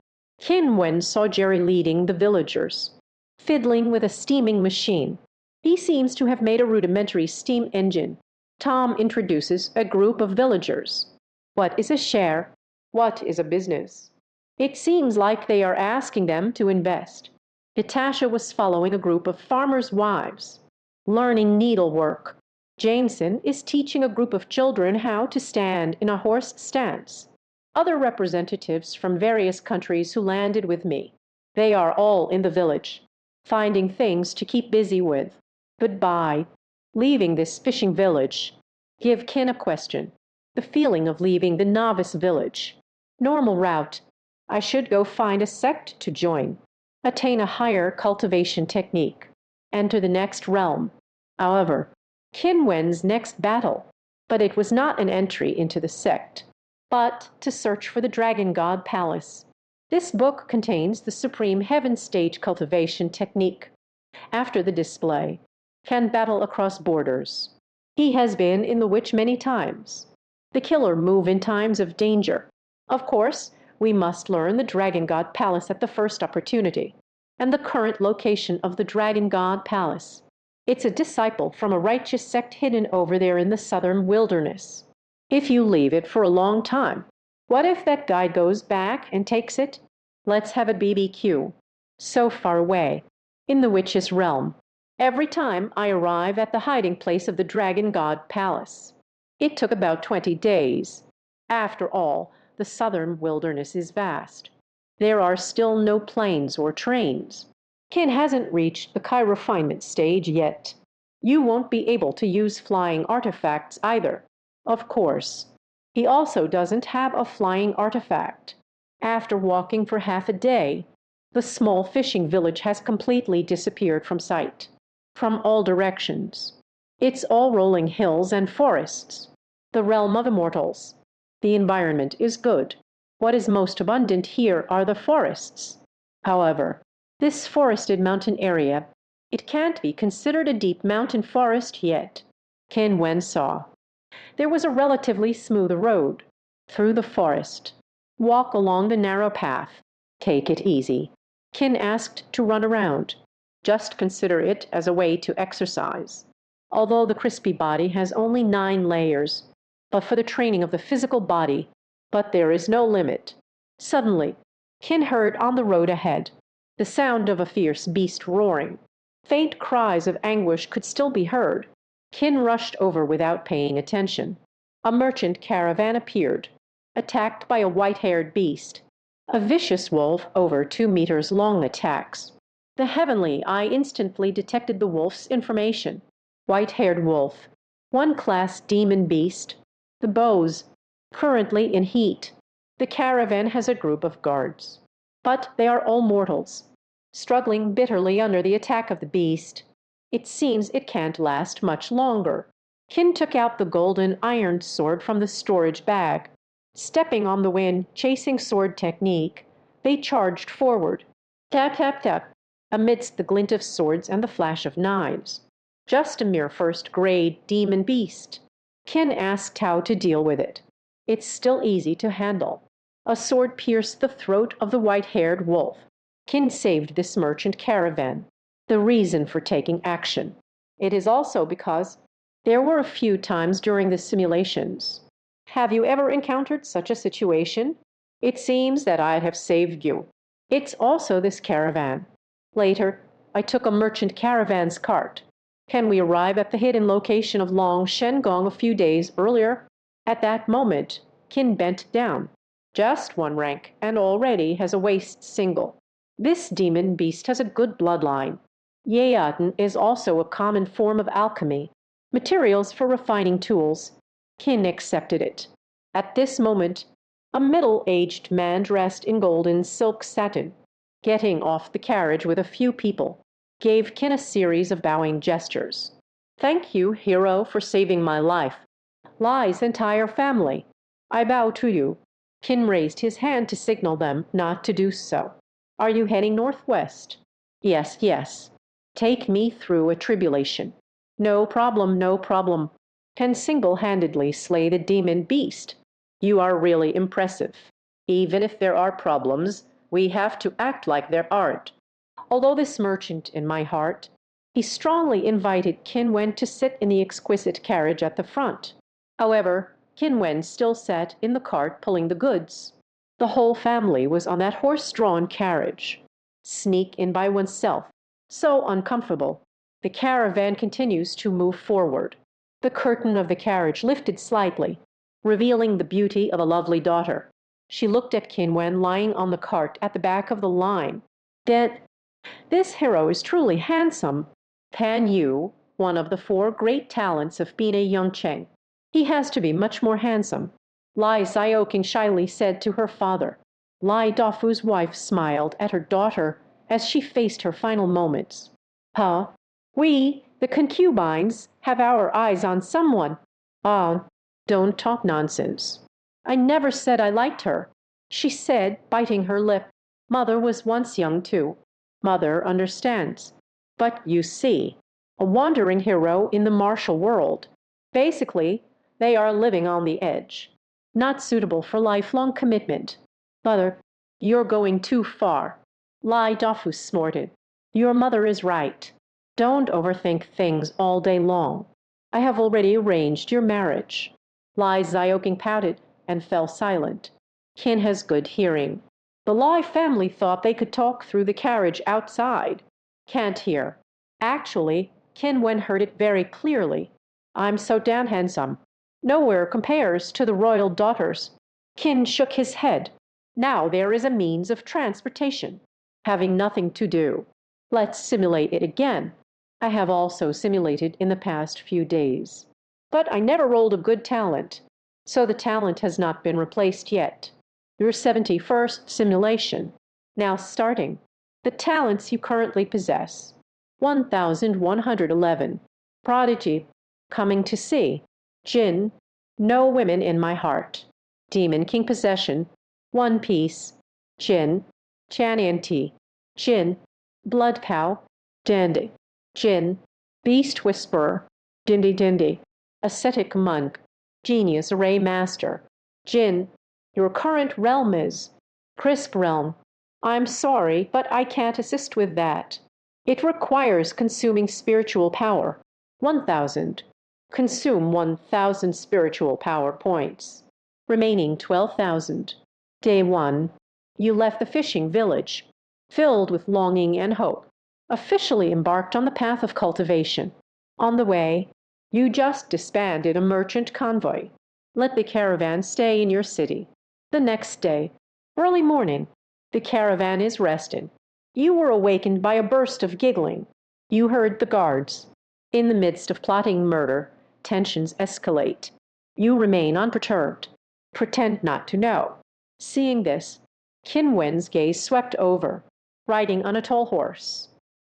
Qin Wen saw Jerry leading the villagers, fiddling with a steaming machine. He seems to have made a rudimentary steam engine. Tom introduces a group of villagers. What is a share? What is a business? It seems like they are asking them to invest. Natasha was following a group of farmers' wives, learning needlework. Jameson is teaching a group of children how to stand in a horse stance. Other representatives from various countries who landed with me. They are all in the village, finding things to keep busy with. Goodbye. Leaving this fishing village. Give Qin a question. The feeling of leaving the novice village. Normal route. I should go find a sect to join. Attain a higher cultivation technique. Enter the next realm. However, Qin Wen's next battle. But it was not an entry into the sect, but to search for the Dragon God Palace. This book contains the Supreme Heaven Stage cultivation technique. After the display, can battle across borders. He has been in the Witch many times. The killer move in times of danger. Of course, we must learn the Dragon God Palace at the first opportunity, and the current location of the Dragon God Palace. It's a disciple from a righteous sect hidden over there in the southern wilderness. If you leave it for a long time, what if that guy goes back and takes it? Let's have a BBQ. So far away, in the witch's realm. Every time I arrive at the hiding place of the Dragon God Palace. It took about 20 days. After all, the southern wilderness is vast. There are still no planes or trains. Qin hasn't reached the Kai refinement stage yet. You won't be able to use flying artifacts either. Of course. He also doesn't have a flying artifact. After walking for half a day, the small fishing village has completely disappeared from sight. From all directions. It's all rolling hills and forests. The realm of immortals. The environment is good. What is most abundant here are the forests. However, this forested mountain area, it can't be considered a deep mountain forest yet. Qin Wen saw. There was a relatively smooth road through the forest. Walk along the narrow path. Take it easy. Qin asked to run around. Just consider it as a way to exercise. Although the crispy body has only 9 layers, but for the training of the physical body, but there is no limit. Suddenly, Qin heard on the road ahead the sound of a fierce beast roaring. Faint cries of anguish could still be heard. Qin rushed over without paying attention. A merchant caravan appeared, attacked by a white-haired beast. A vicious wolf over 2 meters long attacks. The heavenly eye instantly detected the wolf's information. White-haired wolf, 1 class demon beast. The bows, currently in heat. The caravan has a group of guards. But they are all mortals, struggling bitterly under the attack of the beast. It seems it can't last much longer. Qin took out the golden ironed sword from the storage bag. Stepping on the wind, chasing sword technique, they charged forward. Tap, tap, tap, amidst the glint of swords and the flash of knives. Just a mere first-grade demon beast. Qin asked how to deal with it. It's still easy to handle. A sword pierced the throat of the white-haired wolf. Qin saved this merchant caravan. The reason for taking action. It is also because there were a few times during the simulations. Have you ever encountered such a situation? It seems that I'd have saved you. It's also this caravan. Later, I took a merchant caravan's cart. Can we arrive at the hidden location of Long Shengong a few days earlier? At that moment, Qin bent down. Just 1 rank, and already has a waist single. This demon beast has a good bloodline. Yaoten is also a common form of alchemy, materials for refining tools. Qin accepted it. At this moment, a middle-aged man dressed in golden silk satin, getting off the carriage with a few people, gave Qin a series of bowing gestures. Thank you, hero, for saving my life. Lai's entire family. I bow to you. Qin raised his hand to signal them not to do so. Are you heading northwest? Yes, yes. Take me through a tribulation. No problem, no problem. Can single-handedly slay the demon beast. You are really impressive. Even if there are problems, we have to act like there aren't. Although this merchant in my heart, he strongly invited Qin Wen to sit in the exquisite carriage at the front. However, Qin Wen still sat in the cart pulling the goods. The whole family was on that horse-drawn carriage. Sneak in by oneself. So uncomfortable. The caravan continues to move forward. The curtain of the carriage lifted slightly, revealing the beauty of a lovely daughter. She looked at Qin Wen lying on the cart at the back of the line. Then, this hero is truly handsome. Pan Yu, one of the 4 great talents of being a young Cheng. He has to be much more handsome. Lai Xiaoqing shyly said to her father. Lai Dafu's wife smiled at her daughter as she faced her final moments. Huh? We, the concubines, have our eyes on someone. Ah, don't talk nonsense. I never said I liked her. She said, biting her lip. Mother was once young too. Mother understands. But you see, a wandering hero in the martial world. Basically, they are living on the edge. Not suitable for lifelong commitment. Mother, you're going too far. Lai Dafu snorted. Your mother is right. Don't overthink things all day long. I have already arranged your marriage. Lai Xiaoqing pouted and fell silent. Qin has good hearing. The Lai family thought they could talk through the carriage outside. Can't hear. Actually, Qin Wen heard it very clearly. I'm so damn handsome. Nowhere compares to the royal daughters. Qin shook his head. Now there is a means of transportation. Having nothing to do. Let's simulate it again. I have also simulated in the past few days. But I never rolled a good talent, so the talent has not been replaced yet. Your 71st simulation. Now starting. The talents you currently possess. 1111. Prodigy. Coming to see. Jinn. No women in my heart. Demon King possession. One piece. Jinn. Chanianti. Jinn. Blood cow. Dandy. Jinn. Beast whisperer. Dindy dindy. Ascetic monk. Genius array master. Jinn. Your current realm is crisp realm. I'm sorry, but I can't assist with that. It requires consuming spiritual power. 1,000. Consume 1,000 spiritual power points. Remaining 12,000. Day 1. You left the fishing village, filled with longing and hope, officially embarked on the path of cultivation. On the way, you just disbanded a merchant convoy. Let the caravan stay in your city. The next day, early morning, the caravan is rested. You were awakened by a burst of giggling. You heard the guards. In the midst of plotting murder, tensions escalate. You remain unperturbed. Pretend not to know. Seeing this, Qin Wen's gaze swept over, riding on a tall horse.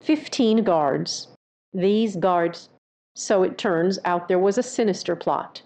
15 guards. These guards. So it turns out there was a sinister plot.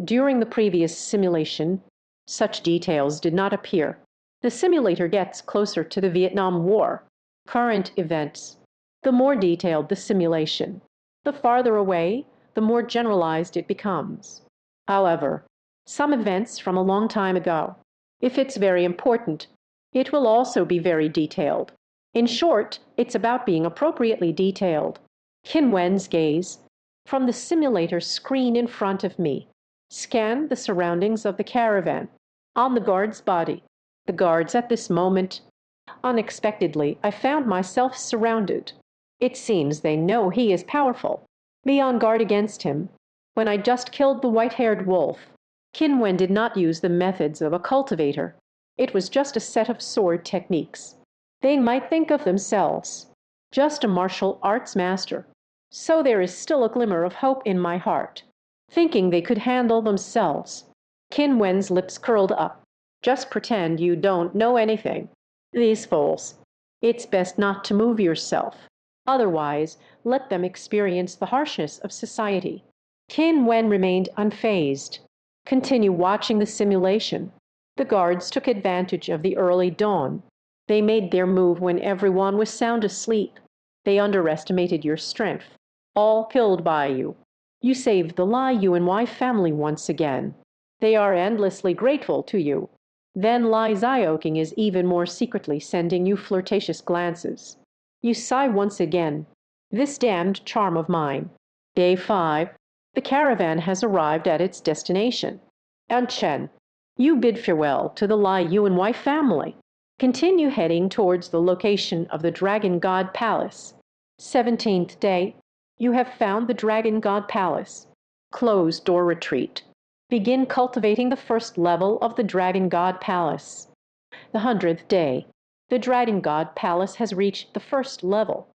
During the previous simulation, such details did not appear. The simulator gets closer to the Vietnam War. Current events. The more detailed the simulation, the farther away, the more generalized it becomes. However, some events from a long time ago, if it's very important, it will also be very detailed. In short, it's about being appropriately detailed. Qin Wen's gaze, from the simulator screen in front of me, scanned the surroundings of the caravan. On the guard's body, the guards at this moment. Unexpectedly, I found myself surrounded. It seems they know he is powerful. Be on guard against him. When I just killed the white-haired wolf, Qin Wen did not use the methods of a cultivator. It was just a set of sword techniques. They might think of themselves just a martial arts master. So there is still a glimmer of hope in my heart, thinking they could handle themselves. Qin Wen's lips curled up. Just pretend you don't know anything. These fools. It's best not to move yourself. Otherwise, let them experience the harshness of society. Qin Wen remained unfazed. Continue watching the simulation. The guards took advantage of the early dawn. They made their move when everyone was sound asleep. They underestimated your strength. All killed by you. You saved the Lai Yuanwei family once again. They are endlessly grateful to you. Then Lai Zioking is even more secretly sending you flirtatious glances. You sigh once again. This damned charm of mine. Day 5. The caravan has arrived at its destination. And Chen, you bid farewell to the Lai Yuanwei family. Continue heading towards the location of the Dragon God Palace. 17th day. You have found the Dragon God Palace. Close door retreat. Begin cultivating the first level of the Dragon God Palace. The 100th day. The Dragon God Palace has reached the first level.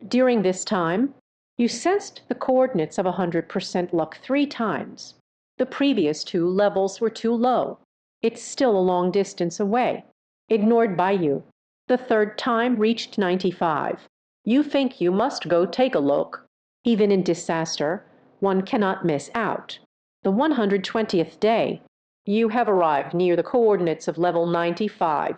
During this time, you sensed the coordinates of 100% luck 3 times. The previous 2 levels were too low. It's still a long distance away. Ignored by you. The 3rd time reached 95. You think you must go take a look. Even in disaster, one cannot miss out. The 120th day, you have arrived near the coordinates of level 95.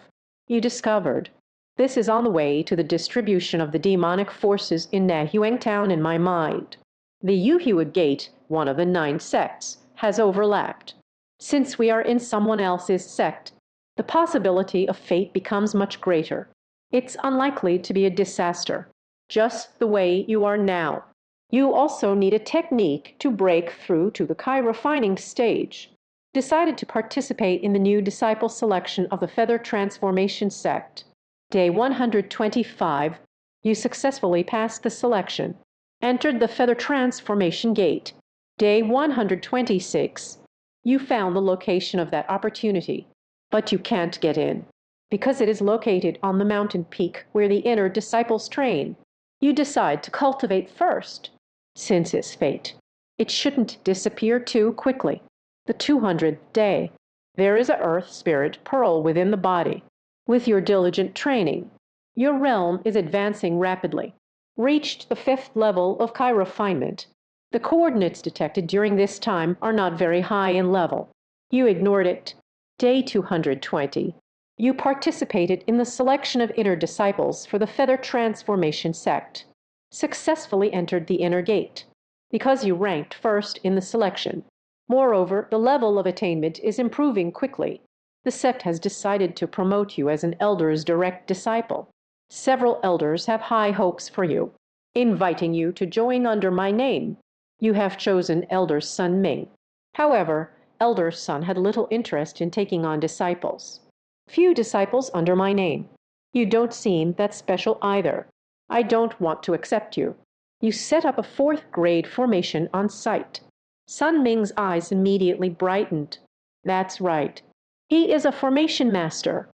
You discovered. This is on the way to the distribution of the demonic forces in Nahuang Town in my mind. The Yuhua Gate, one of the 9 sects, has overlapped. Since we are in someone else's sect, the possibility of fate becomes much greater. It's unlikely to be a disaster, just the way you are now. You also need a technique to break through to the Kai refining stage. Decided to participate in the new disciple selection of the Feather Transformation sect. Day 125, you successfully passed the selection. Entered the Feather Transformation Gate. Day 126, you found the location of that opportunity, but you can't get in, because it is located on the mountain peak where the inner disciples train. You decide to cultivate first. Since it's fate, it shouldn't disappear too quickly. The 200th day, there is a earth spirit pearl within the body. With your diligent training, your realm is advancing rapidly. Reached the 5th level of Kai refinement. The coordinates detected during this time are not very high in level. You ignored it. Day 220. You participated in the selection of inner disciples for the Feather Transformation sect. Successfully entered the inner gate, because you ranked first in the selection. Moreover, the level of attainment is improving quickly. The sect has decided to promote you as an elder's direct disciple. Several elders have high hopes for you, inviting you to join under my name. You have chosen Elder Sun Ming. However, Elder Sun had little interest in taking on disciples. Few disciples under my name. You don't seem that special either. I don't want to accept you. You set up a fourth grade formation on site. Sun Ming's eyes immediately brightened. That's right. He is a formation master.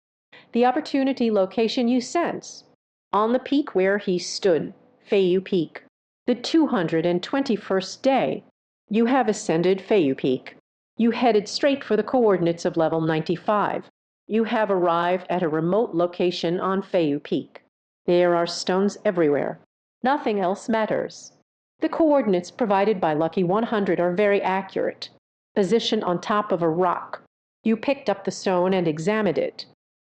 The opportunity location you sense. On the peak where he stood, Feiyu Peak. The 221st day. You have ascended Feiyu Peak. You headed straight for the coordinates of level 95. You have arrived at a remote location on Feiyu Peak. There are stones everywhere. Nothing else matters. The coordinates provided by Lucky 100 are very accurate. Position on top of a rock. You picked up the stone and examined it.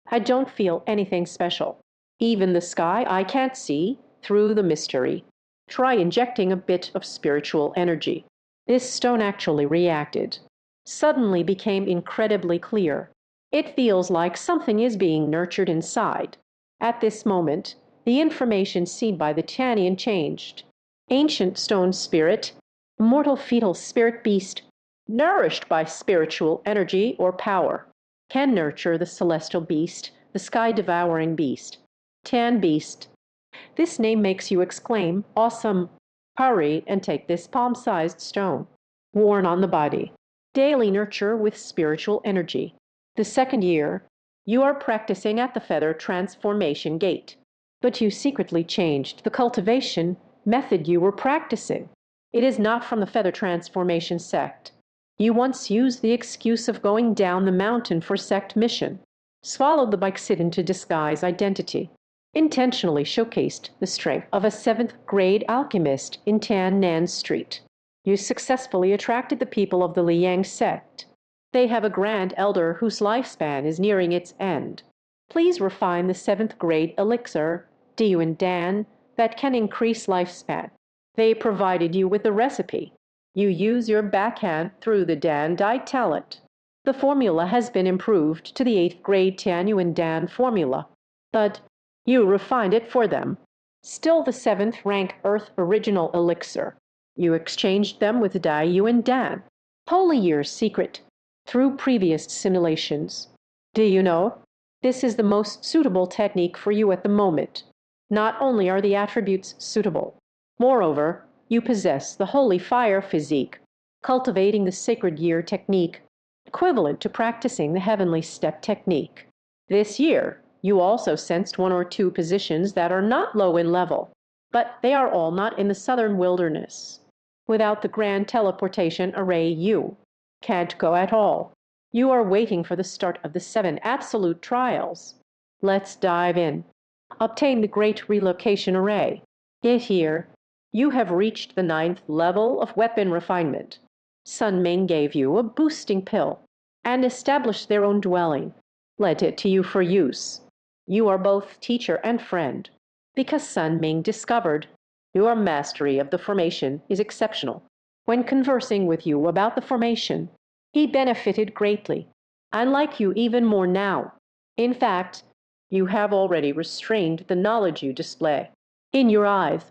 I don't feel anything special. Even the sky I can't see through the mystery. Try injecting a bit of spiritual energy. This stone actually reacted. Suddenly became incredibly clear. It feels like something is being nurtured inside. At this moment, the information seen by the Tianian changed. Ancient stone spirit, mortal fetal spirit beast, nourished by spiritual energy or power, can nurture the celestial beast, the sky-devouring beast. Tan beast. This name makes you exclaim, awesome. Hurry and take this palm-sized stone, worn on the body. Daily nurture with spiritual energy. The second year, you are practicing at the feather transformation gate, but you secretly changed the cultivation method you were practicing. It is not from the feather transformation sect. You once used the excuse of going down the mountain for sect mission, swallowed the Biksidin to disguise identity, intentionally showcased the strength of a 7th grade alchemist in Tan Nan Street. You successfully attracted the people of the Liang sect. They have a grand elder whose lifespan is nearing its end. Please refine the 7th grade elixir, Diyuan Dan, that can increase lifespan. They provided you with the recipe. You use your backhand through the Dan Dai talent. The formula has been improved to the 8th grade Tianyuan Dan formula, but you refined it for them. Still the 7th rank Earth original elixir. You exchanged them with Dai Yuan Dan. Holy Year's secret. Through previous simulations. Do you know? This is the most suitable technique for you at the moment. Not only are the attributes suitable, moreover, you possess the holy fire physique, cultivating the sacred year technique, equivalent to practicing the heavenly step technique. This year, you also sensed 1 or 2 positions that are not low in level, but they are all not in the southern wilderness. Without the grand teleportation array, you can't go at all. You are waiting for the start of the 7 absolute trials. Let's dive in. Obtain the great relocation array. Get here. You have reached the 9th level of weapon refinement. Sun Ming gave you a boosting pill and established their own dwelling, lent it to you for use. You are both teacher and friend, because Sun Ming discovered your mastery of the formation is exceptional. When conversing with you about the formation, he benefited greatly, and like you even more now. In fact, you have already restrained the knowledge you display. In your eyes,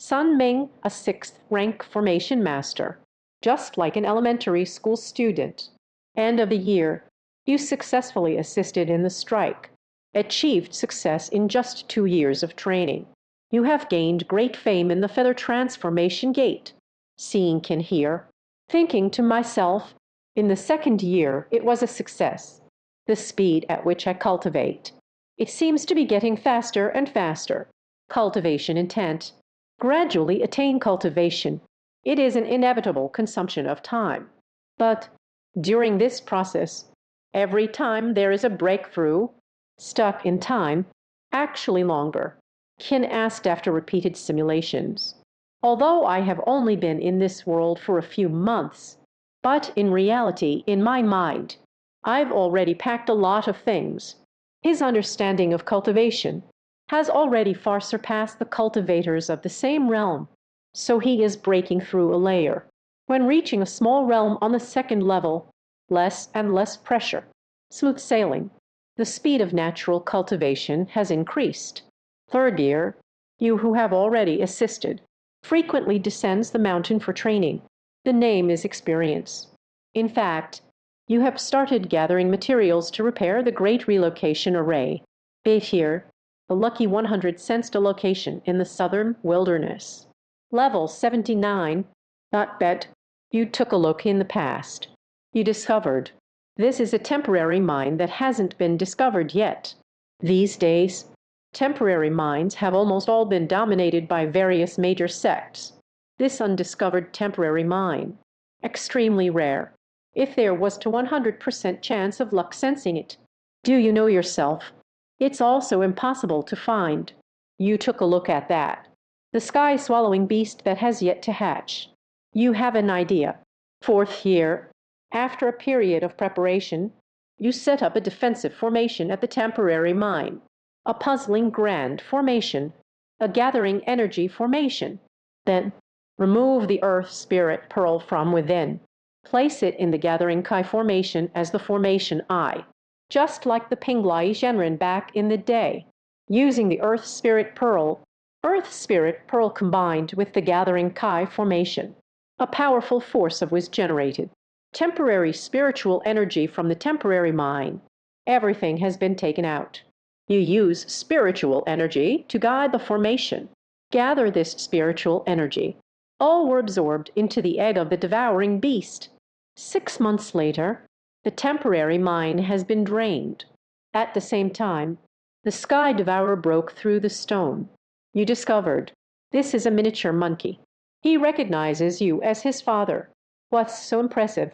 Sun Ming, a 6th rank formation master, just like an elementary school student. End of the year, you successfully assisted in the strike, achieved success in just 2 years of training. You have gained great fame in the feather transformation gate. Seeing can hear. Thinking to myself, in the 2nd year, it was a success. The speed at which I cultivate. It seems to be getting faster and faster. Cultivation intent. Gradually attain cultivation. It is an inevitable consumption of time. But during this process, every time there is a breakthrough, stuck in time, actually longer. Qin asked after repeated simulations. Although I have only been in this world for a few months, but in reality, in my mind, I've already packed a lot of things. His understanding of cultivation has already far surpassed the cultivators of the same realm, so he is breaking through a layer. When reaching a small realm on the 2nd level, less and less pressure. Smooth sailing. The speed of natural cultivation has increased. Third year, you who have already assisted frequently descends the mountain for training. The name is experience. In fact, you have started gathering materials to repair the great relocation array. Bait here, the lucky 100 sensed a location in the southern wilderness. Level 79. Not bet. You took a look in the past. You discovered. This is a temporary mine that hasn't been discovered yet. These days, temporary mines have almost all been dominated by various major sects. This undiscovered temporary mine, extremely rare, if there was to 100% chance of luck sensing it. Do you know yourself? It's also impossible to find. You took a look at that. The sky-swallowing beast that has yet to hatch. You have an idea. Fourth year, after a period of preparation, you set up a defensive formation at the temporary mine. A puzzling grand formation. A gathering energy formation. Then, remove the earth spirit pearl from within. Place it in the gathering Kai formation as the formation I, just like the Pinglai Zhenren back in the day. Using the earth spirit pearl combined with the gathering Kai formation. A powerful force was generated. Temporary spiritual energy from the temporary mine. Everything has been taken out. You use spiritual energy to guide the formation. Gather this spiritual energy. All were absorbed into the egg of the devouring beast. 6 months later, the temporary mine has been drained. At the same time, the sky devourer broke through the stone. You discovered. This is a miniature monkey. He recognizes you as his father. What's so impressive?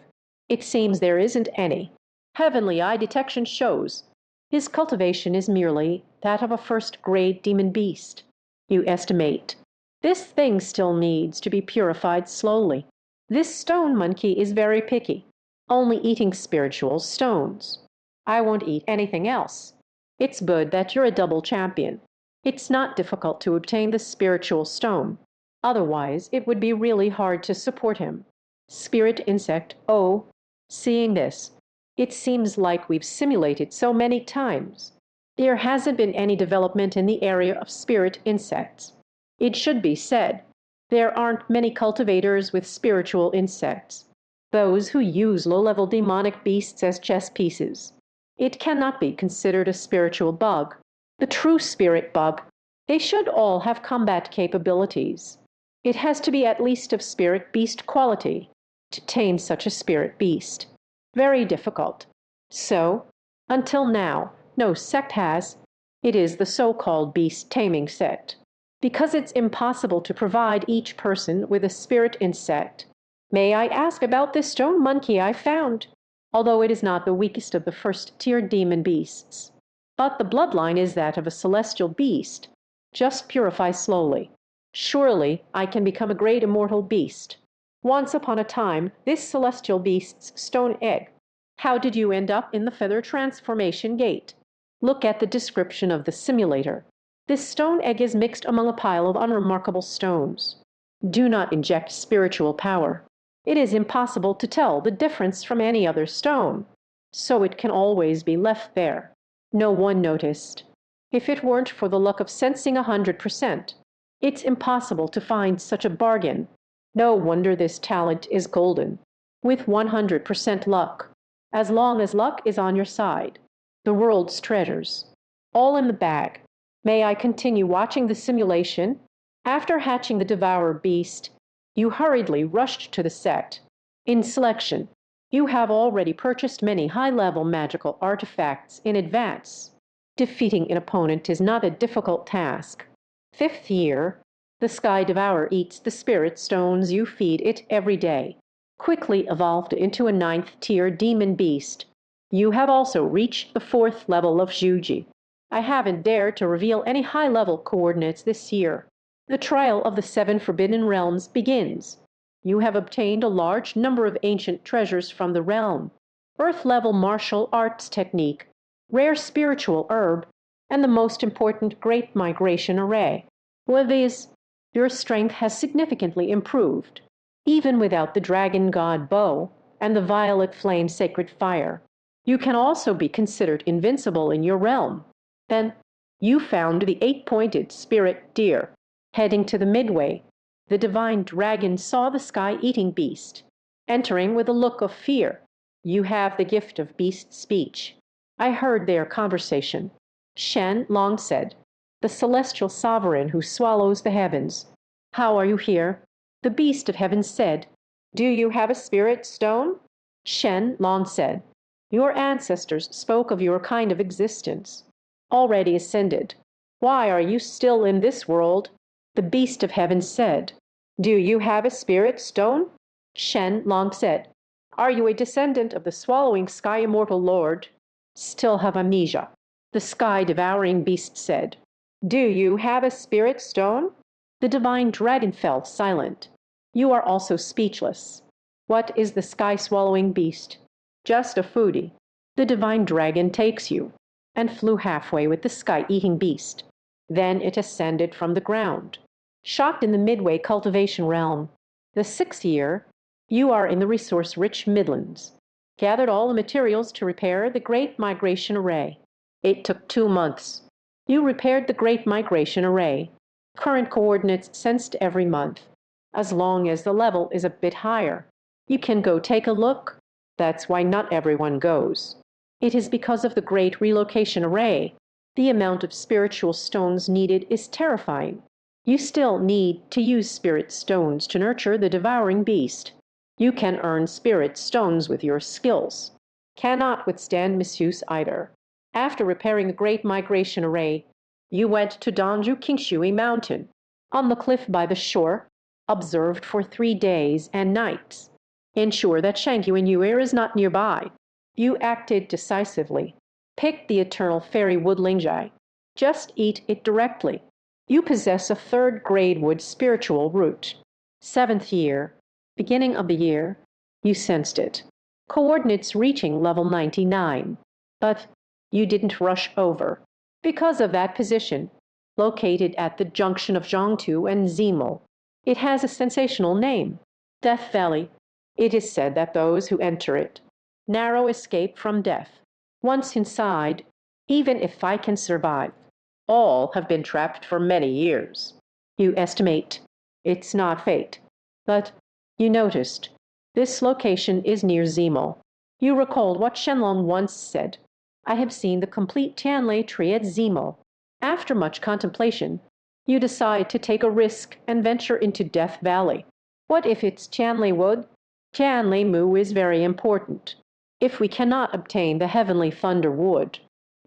It seems there isn't any. Heavenly eye detection shows. His cultivation is merely that of a first-grade demon beast. You estimate. This thing still needs to be purified slowly. This stone monkey is very picky, only eating spiritual stones. I won't eat anything else. It's good that you're a double champion. It's not difficult to obtain the spiritual stone. Otherwise, it would be really hard to support him. Spirit insect, oh, seeing this, it seems like we've simulated so many times. There hasn't been any development in the area of spirit insects. It should be said, there aren't many cultivators with spiritual insects, those who use low-level demonic beasts as chess pieces. It cannot be considered a spiritual bug. The true spirit bug, they should all have combat capabilities. It has to be at least of spirit beast quality to tame such a spirit beast. Very difficult. So, until now, no sect has. It is the so-called beast taming sect. Because it's impossible to provide each person with a spirit insect. May I ask about this stone monkey I found? Although it is not the weakest of the first-tier demon beasts. But the bloodline is that of a celestial beast. Just purify slowly. Surely I can become a great immortal beast. Once upon a time, this celestial beast's stone egg. How did you end up in the feather transformation gate? Look at the description of the simulator. This stone egg is mixed among a pile of unremarkable stones. Do not inject spiritual power. It is impossible to tell the difference from any other stone, so it can always be left there. No one noticed. If it weren't for the luck of sensing 100%, it's impossible to find such a bargain. No wonder this talent is golden. With 100% luck, as long as luck is on your side. The world's treasures. All in the bag. May I continue watching the simulation? After hatching the devourer beast, you hurriedly rushed to the sect. In selection, you have already purchased many high-level magical artifacts in advance. Defeating an opponent is not a difficult task. 5th year, the Sky Devourer eats the spirit stones you feed it every day. Quickly evolved into a 9th-tier demon beast. You have also reached the 4th level of Zhuji. I haven't dared to reveal any high-level coordinates this year. The trial of the 7 forbidden realms begins. You have obtained a large number of ancient treasures from the realm. Earth-level martial arts technique, rare spiritual herb, and the most important Great Migration array. With these, your strength has significantly improved, even without the dragon god bow and the violet flame sacred fire. You can also be considered invincible in your realm. Then you found the eight-pointed spirit deer. Heading to the midway, the divine dragon saw the sky-eating beast, entering with a look of fear. You have the gift of beast speech. I heard their conversation. Shen Long said, the celestial sovereign who swallows the heavens. How are you here? The beast of heaven said, do you have a spirit stone? Shen Long said, your ancestors spoke of your kind of existence, already ascended. Why are you still in this world? The beast of heaven said, do you have a spirit stone? Shen Long said, are you a descendant of the swallowing sky immortal lord? Still have amnesia. The sky-devouring beast said, do you have a spirit stone? The divine dragon fell silent. You are also speechless. What is the sky-swallowing beast? Just a foodie. The divine dragon takes you, and flew halfway with the sky-eating beast. Then it ascended from the ground. Shocked in the midway cultivation realm. The 6th year, you are in the resource-rich Midlands. Gathered all the materials to repair the Great Migration Array. It took 2 months. You repaired the Great Migration Array. Current coordinates sensed every month. As long as the level is a bit higher, you can go take a look. That's why not everyone goes. It is because of the Great Relocation Array. The amount of spiritual stones needed is terrifying. You still need to use spirit stones to nurture the devouring beast. You can earn spirit stones with your skills. Cannot withstand misuse either. After repairing the Great Migration Array, you went to Danju Kingshui Mountain, on the cliff by the shore, observed for 3 days and nights. Ensure that Shangyu Yuer is not nearby. You acted decisively. Pick the eternal fairy wood lingjai. Just eat it directly. You possess a 3rd grade wood spiritual root. 7th year, beginning of the year, you sensed it. Coordinates reaching level 99. But you didn't rush over. Because of that position, located at the junction of Zhangtu and Zimo, it has a sensational name, Death Valley. It is said that those who enter it narrow escape from death. Once inside, even if I can survive, all have been trapped for many years. You estimate it's not fate, but you noticed this location is near Zimo. You recalled what Shenlong once said. I have seen the complete Tianlei tree at Zimo. After much contemplation, you decide to take a risk and venture into Death Valley. What if it's Tianlei wood? Tianlei Mu is very important. If we cannot obtain the Heavenly Thunder wood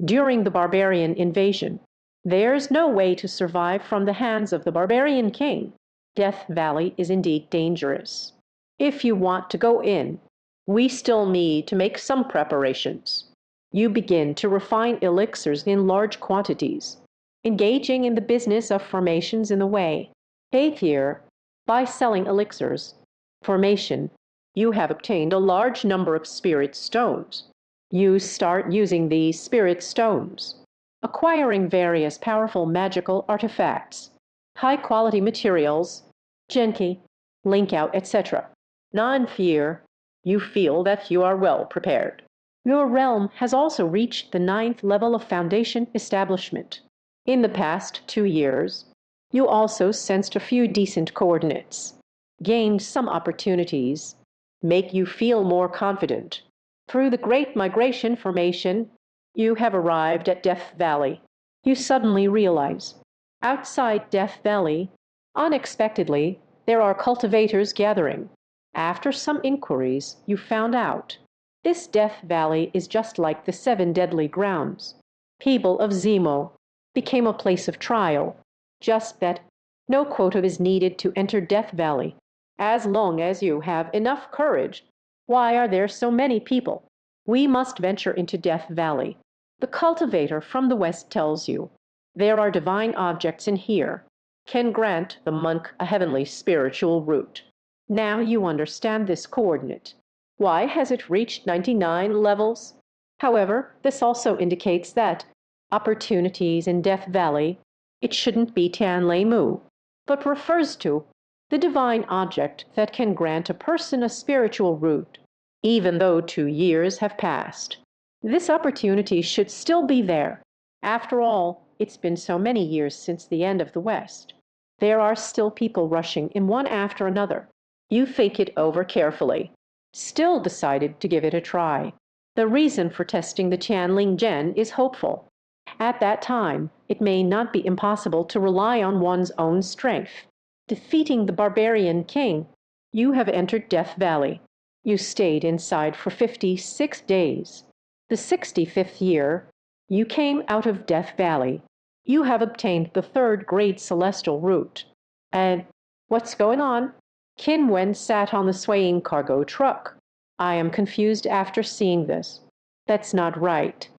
during the barbarian invasion, there's no way to survive from the hands of the barbarian king. Death Valley is indeed dangerous. If you want to go in, we still need to make some preparations. You begin to refine elixirs in large quantities, engaging in the business of formations in the way. 8th year, by selling elixirs, formation, you have obtained a large number of spirit stones. You start using these spirit stones, acquiring various powerful magical artifacts, high-quality materials, Genki, link out, etc. 9th year, you feel that you are well prepared. Your realm has also reached the 9th level of foundation establishment. In the past 2 years, you also sensed a few decent coordinates, gained some opportunities, make you feel more confident. Through the Great Migration formation, you have arrived at Death Valley. You suddenly realize, outside Death Valley, unexpectedly, there are cultivators gathering. After some inquiries, you found out this Death Valley is just like the 7 deadly grounds. People of Zemo became a place of trial, just that no quota is needed to enter Death Valley. As long as you have enough courage, why are there so many people? We must venture into Death Valley. The cultivator from the west tells you, there are divine objects in here, can grant the monk a heavenly spiritual root. Now you understand this coordinate. Why has it reached 99 levels? However, this also indicates that opportunities in Death Valley, it shouldn't be Tianlei Mu, but refers to the divine object that can grant a person a spiritual root, even though 2 years have passed. This opportunity should still be there. After all, it's been so many years since the end of the West. There are still people rushing in one after another. You think it over carefully. Still decided to give it a try. The reason for testing the Tianling Gen is hopeful. At that time, it may not be impossible to rely on one's own strength. Defeating the barbarian king, you have entered Death Valley. You stayed inside for 56 days. The 65th year, you came out of Death Valley. You have obtained the third grade celestial root. And what's going on? Qin Wen sat on the swaying cargo truck. I am confused after seeing this. That's not right.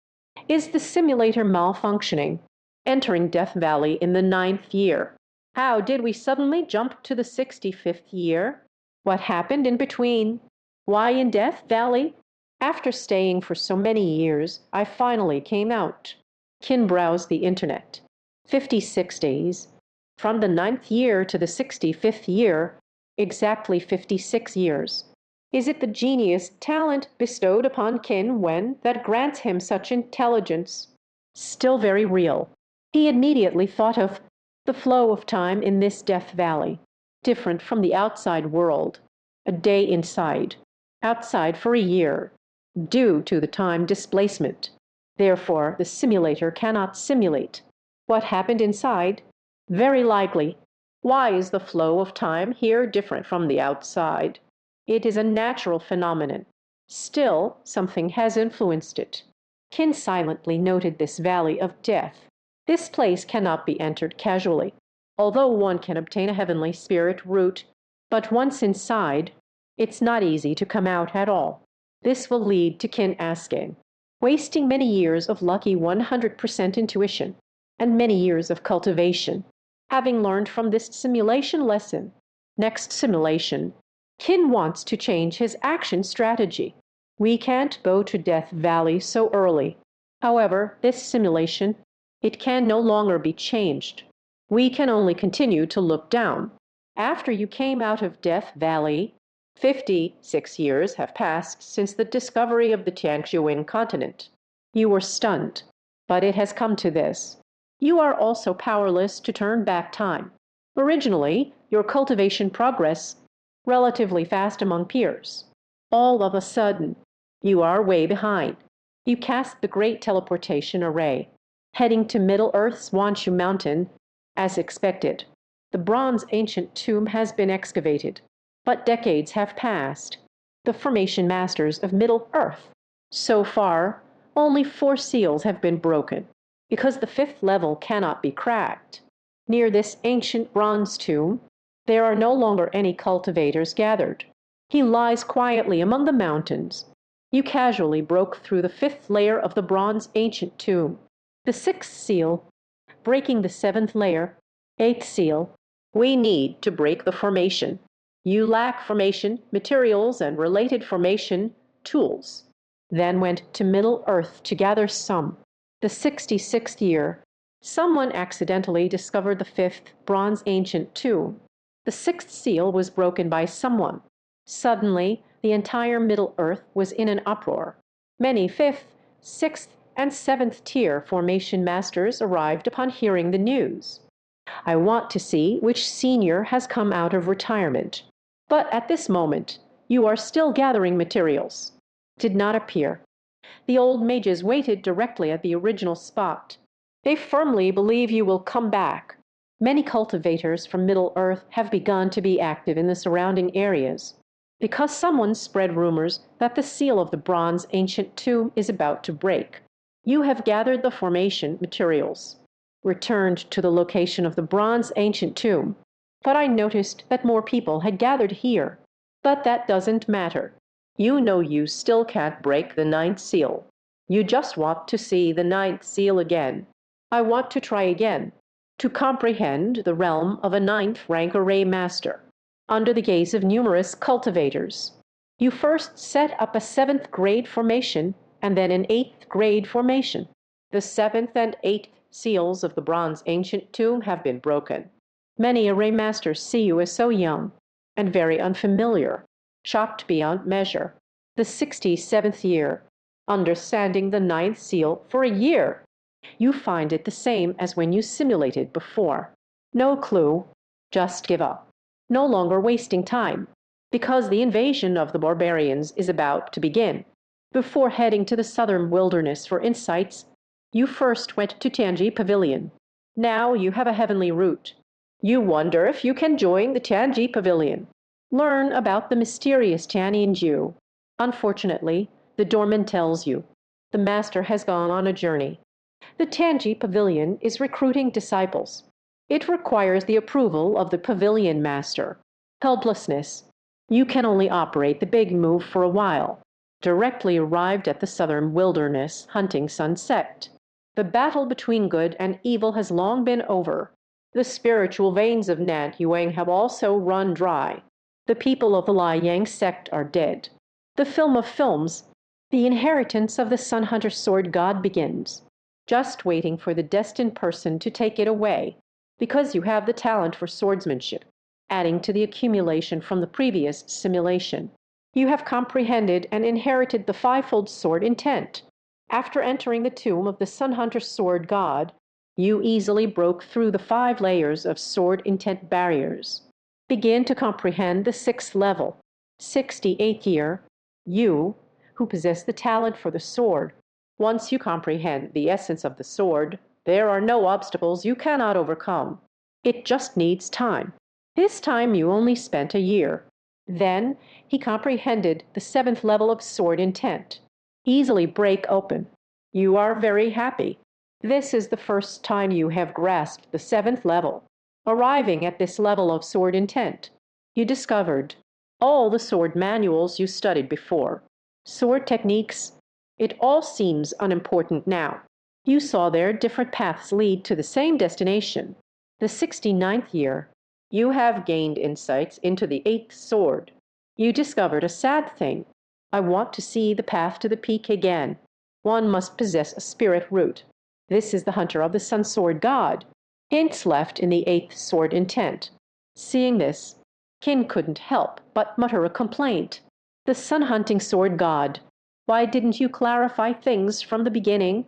Is the simulator malfunctioning? Entering Death Valley in the 9th year. How did we suddenly jump to the 65th year? What happened in between? Why in Death Valley? After staying for so many years, I finally came out. Qin browsed the internet. 56 days. From the 9th year to the 65th year, exactly 56 years. Is it the genius talent bestowed upon Qin Wen that grants him such intelligence? Still very real. He immediately thought of the flow of time in this Death Valley, different from the outside world. A day inside, outside for a year, due to the time displacement. Therefore, the simulator cannot simulate. What happened inside? Very likely. Why is the flow of time here different from the outside? It is a natural phenomenon. Still, something has influenced it. Qin silently noted this valley of death. This place cannot be entered casually, although one can obtain a heavenly spirit root, but once inside, it's not easy to come out at all. This will lead to Qin asking, wasting many years of lucky 100% intuition and many years of cultivation. Having learned from this simulation lesson, next simulation, Qin wants to change his action strategy. We can't go to Death Valley so early. However, this simulation, it can no longer be changed. We can only continue to look down. After you came out of Death Valley, 56 years have passed since the discovery of the Tianqiuwen continent. You were stunned, but it has come to this. You are also powerless to turn back time. Originally, your cultivation progress relatively fast among peers. All of a sudden, you are way behind. You cast the Great Teleportation Array, heading to Middle Earth's Wanshu Mountain, as expected. The bronze ancient tomb has been excavated, but decades have passed. The formation masters of Middle Earth. So far, only 4 seals have been broken, because the 5th level cannot be cracked. Near this ancient bronze tomb, there are no longer any cultivators gathered. He lies quietly among the mountains. You casually broke through the 5th layer of the bronze ancient tomb. The 6th seal, breaking the 7th layer. 8th seal, we need to break the formation. You lack formation, materials, and related formation tools. Then went to Middle Earth to gather some. The 66th year, someone accidentally discovered the 5th bronze ancient tomb. The 6th seal was broken by someone. Suddenly, the entire Middle Earth was in an uproar. Many 5th, 6th, and 7th tier formation masters arrived upon hearing the news. I want to see which senior has come out of retirement. But at this moment, you are still gathering materials. Did not appear. The old mages waited directly at the original spot. They firmly believe you will come back. Many cultivators from Middle Earth have begun to be active in the surrounding areas, because someone spread rumors that the seal of the bronze ancient tomb is about to break. You have gathered the formation materials, returned to the location of the bronze ancient tomb, but I noticed that more people had gathered here. But that doesn't matter. You know you still can't break the 9th seal. You just want to see the 9th seal again. I want to try again, to comprehend the realm of a 9th rank array master, under the gaze of numerous cultivators. You first set up a 7th grade formation, and then an 8th grade formation. The 7th and 8th seals of the bronze ancient tomb have been broken. Many array masters see you as so young and very unfamiliar, shocked beyond measure. The 67th year, understanding the ninth seal for a year. You find it the same as when you simulated before. No clue, just give up. No longer wasting time, because the invasion of the barbarians is about to begin. Before heading to the southern wilderness for insights, you first went to Tianji Pavilion. Now you have a heavenly route. You wonder if you can join the Tianji Pavilion. Learn about the mysterious Tianjin. Unfortunately, the doorman tells you the master has gone on a journey. The Tianji Pavilion is recruiting disciples. It requires the approval of the pavilion master. Helplessness. You can only operate the big move for a while. Directly arrived at the southern wilderness, hunting sunset. The battle between good and evil has long been over. The spiritual veins of Nan Huang have also run dry. The people of the Liang sect are dead. The film of films, the inheritance of the Sun Hunter sword god begins, just waiting for the destined person to take it away, because you have the talent for swordsmanship, adding to the accumulation from the previous simulation. You have comprehended and inherited the fivefold sword intent. After entering the tomb of the Sun Hunter sword god, you easily broke through the 5 layers of sword intent barriers. Begin to comprehend the 6th level, 68th year, you, who possess the talent for the sword. Once you comprehend the essence of the sword, there are no obstacles you cannot overcome. It just needs time. This time you only spent a year. Then he comprehended the 7th level of sword intent. Easily break open. You are very happy. This is the first time you have grasped the 7th level. Arriving at this level of sword intent, you discovered all the sword manuals you studied before. Sword techniques, it all seems unimportant now. You saw there different paths lead to the same destination. The 69th year, you have gained insights into the 8th sword. You discovered a sad thing. I want to see the path to the peak again. One must possess a spirit root. This is the hunter of the sun sword god. Hints left in the 8th sword intent. Seeing this, Qin couldn't help but mutter a complaint. The sun-hunting sword god, why didn't you clarify things from the beginning?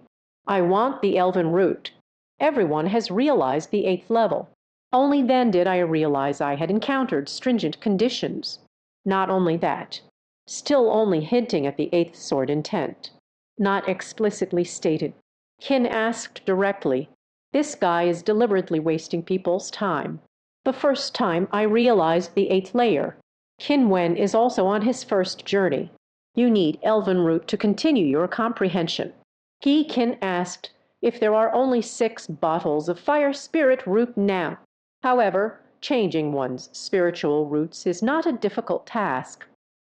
I want the elven root. Everyone has realized the 8th level. Only then did I realize I had encountered stringent conditions. Not only that, still only hinting at the 8th sword intent. Not explicitly stated. Qin asked directly, this guy is deliberately wasting people's time. The first time I realized the 8th layer. Qin Wen is also on his first journey. You need elven root to continue your comprehension. Qin asked if there are only 6 bottles of fire spirit root now. However, changing one's spiritual roots is not a difficult task.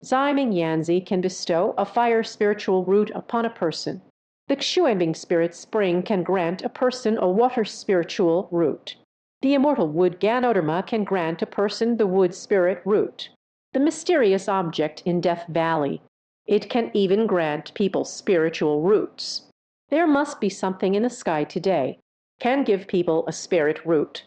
Ziming Yanzi can bestow a fire spiritual root upon a person. The Xuanbing spirit spring can grant a person a water spiritual root. The immortal wood Ganoderma can grant a person the wood spirit root. The mysterious object in Death Valley, it can even grant people spiritual roots. There must be something in the sky today, can give people a spirit root.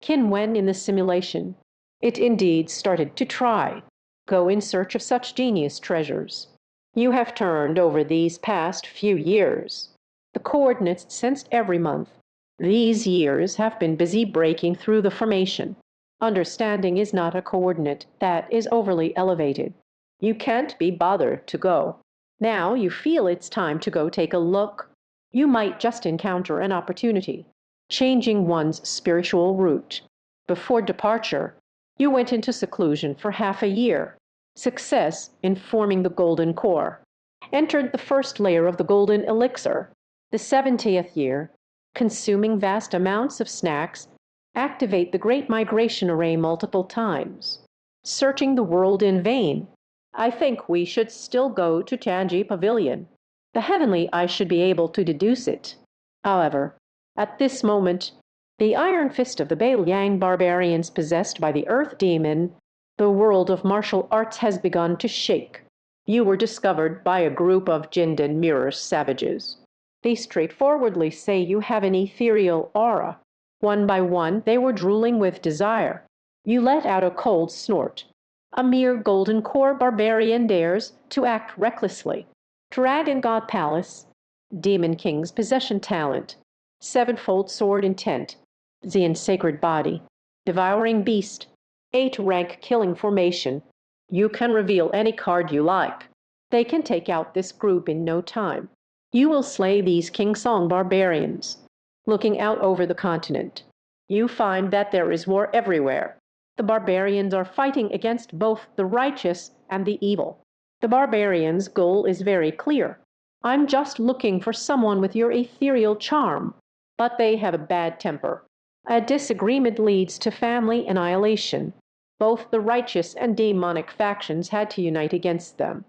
Qin Wen in the simulation, it indeed started to try. Go in search of such genius treasures. You have turned over these past few years. The coordinates sensed every month. These years have been busy breaking through the formation. Understanding is not a coordinate that is overly elevated. You can't be bothered to go. Now you feel it's time to go take a look. You might just encounter an opportunity, changing one's spiritual route. Before departure, you went into seclusion for half a year. Success in forming the golden core. Entered the first layer of the golden elixir. The 70th year, consuming vast amounts of snacks, activate the Great Migration Array multiple times. Searching the world in vain. I think we should still go to Tianji Pavilion. The heavenly I should be able to deduce it. However, at this moment, the iron fist of the Beiliang barbarians possessed by the earth demon, the world of martial arts has begun to shake. You were discovered by a group of Jindan mirror savages. They straightforwardly say you have an ethereal aura. One by one, they were drooling with desire. You let out a cold snort. A mere golden core barbarian dares to act recklessly. Dragon God Palace, Demon King's Possession Talent, Sevenfold Sword Intent, Xian Sacred Body, Devouring Beast, 8-rank Killing Formation. You can reveal any card you like. They can take out this group in no time. You will slay these King Song barbarians. Looking out over the continent, you find that there is war everywhere. The barbarians are fighting against both the righteous and the evil. The barbarians' goal is very clear. I'm just looking for someone with your ethereal charm. But they have a bad temper. A disagreement leads to family annihilation. Both the righteous and demonic factions had to unite against them.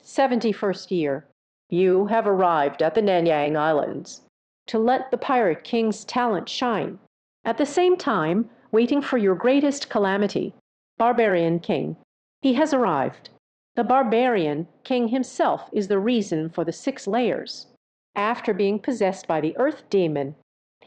71st year. You have arrived at the Nanyang Islands to let the Pirate King's talent shine. At the same time, waiting for your greatest calamity, Barbarian King. He has arrived. The Barbarian King himself is the reason for the 6 layers. After being possessed by the Earth Demon,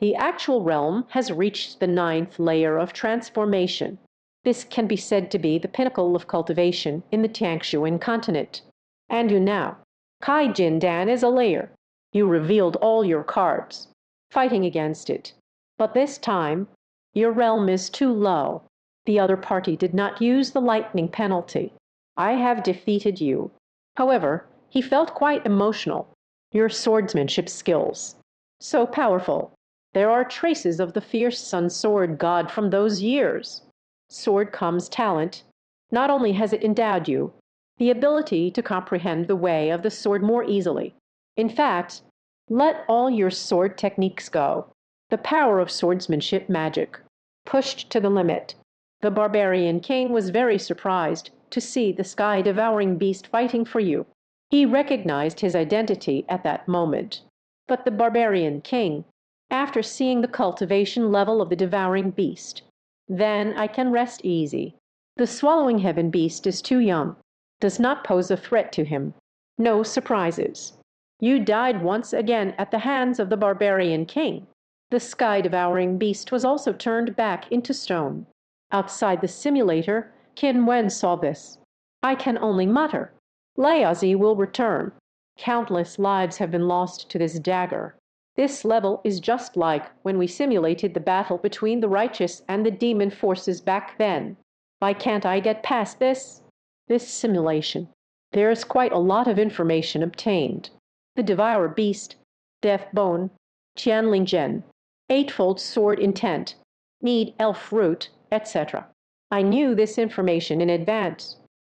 the actual realm has reached the 9th layer of transformation. This can be said to be the pinnacle of cultivation in the Tiangshuan continent. And you now, Kai Jin Dan is a layer. You revealed all your cards, fighting against it. But this time, your realm is too low. The other party did not use the lightning penalty. I have defeated you. However, he felt quite emotional. Your swordsmanship skills. So powerful. There are traces of the fierce sun sword god from those years. Sword comes talent. Not only has it endowed you, the ability to comprehend the way of the sword more easily. In fact, let all your sword techniques go. The power of swordsmanship magic. Pushed to the limit. The Barbarian King was very surprised to see the sky-devouring beast fighting for you. He recognized his identity at that moment. But the Barbarian King, after seeing the cultivation level of the devouring beast, then I can rest easy. The swallowing heaven beast is too young, does not pose a threat to him. No surprises. You died once again at the hands of the Barbarian King. The sky-devouring beast was also turned back into stone. Outside the simulator, Qin Wen saw this. I can only mutter. Laozi will return. Countless lives have been lost to this dagger. This level is just like when we simulated the battle between the righteous and the demon forces back then. Why can't I get past this? This simulation. There's quite a lot of information obtained. The Devourer Beast, Death Bone, Qianling Zhen, Eightfold Sword Intent, Need Elf Root, etc. I knew this information in advance.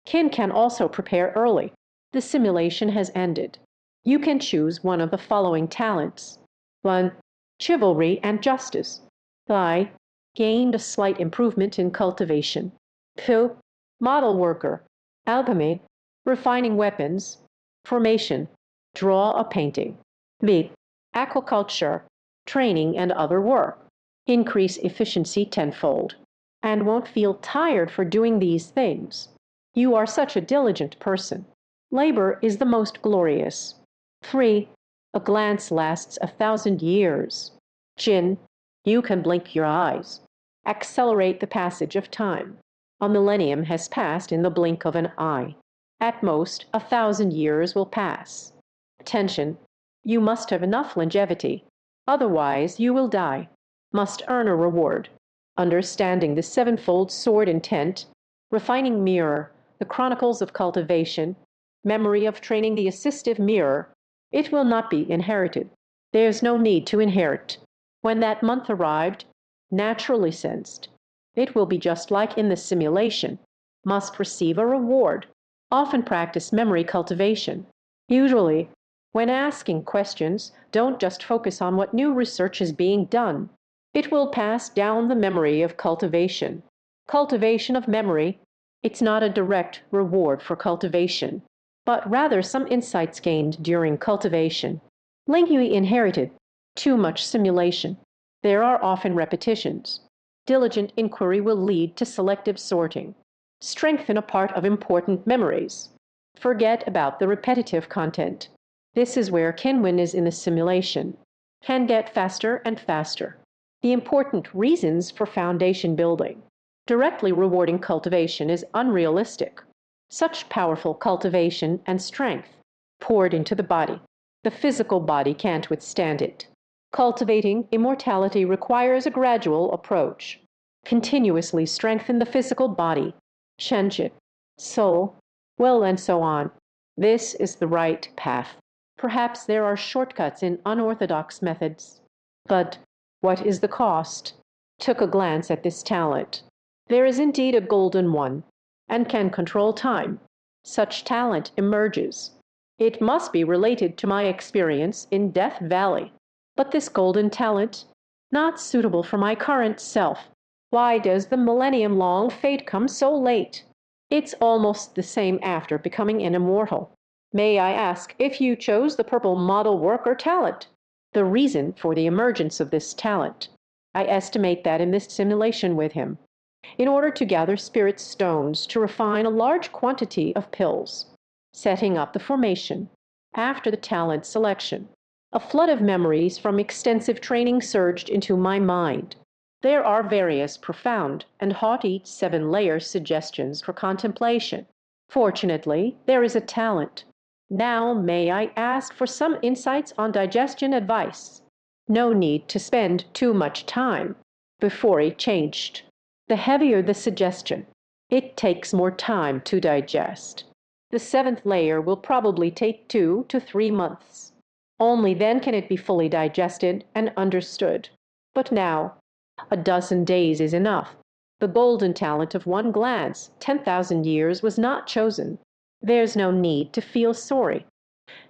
Qin can also prepare early. The simulation has ended. You can choose one of the following talents. 1. Chivalry and Justice. I gained a slight improvement in cultivation. 2. Model Worker. Alchemy. Refining weapons. Formation. Draw a painting. 3. Aquaculture. Training and other work. Increase efficiency tenfold. And won't feel tired for doing these things. You are such a diligent person. Labor is the most glorious. 3. A glance lasts 1,000 years. Jin, you can blink your eyes. Accelerate the passage of time. A millennium has passed in the blink of an eye. At most, 1,000 years will pass. Attention, you must have enough longevity. Otherwise, you will die. Must earn a reward. Understanding the sevenfold sword intent, refining mirror, the chronicles of cultivation, memory of training the assistive mirror, it will not be inherited. There's no need to inherit. When that month arrived, naturally sensed, it will be just like in the simulation. Must receive a reward. Often practice memory cultivation. Usually, when asking questions, don't just focus on what new research is being done. It will pass down the memory of cultivation. Cultivation of memory, it's not a direct reward for cultivation, but rather some insights gained during cultivation. Linghui inherited too much simulation. There are often repetitions. Diligent inquiry will lead to selective sorting. Strengthen a part of important memories. Forget about the repetitive content. This is where Qin Wen is in the simulation. Can get faster and faster. The important reasons for foundation building. Directly rewarding cultivation is unrealistic. Such powerful cultivation and strength. poured into the body. The physical body can't withstand it. Cultivating immortality requires a gradual approach. Continuously strengthen the physical body, shenjit, soul, will, and so on. This is the right path. Perhaps there are shortcuts in unorthodox methods. But what is the cost? Took a glance at this talent. There is indeed a golden one, and can control time. Such talent emerges. It must be related to my experience in Death Valley. But this golden talent, not suitable for my current self. Why does the millennium-long fate come so late? It's almost the same after becoming an immortal. May I ask if you chose the purple model work or talent? The reason for the emergence of this talent. I estimate that in this simulation with him, in order to gather spirit stones to refine a large quantity of pills, setting up the formation, after the talent selection. A flood of memories from extensive training surged into my mind. There are various profound and haughty 7-layer suggestions for contemplation. Fortunately, there is a talent. Now may I ask for some insights on digestion advice? No need to spend too much time before it changed. The heavier the suggestion, it takes more time to digest. The 7th layer will probably take 2 to 3 months. Only then can it be fully digested and understood. But now, a dozen days is enough. The golden talent of one glance, 10,000 years, was not chosen. There's no need to feel sorry.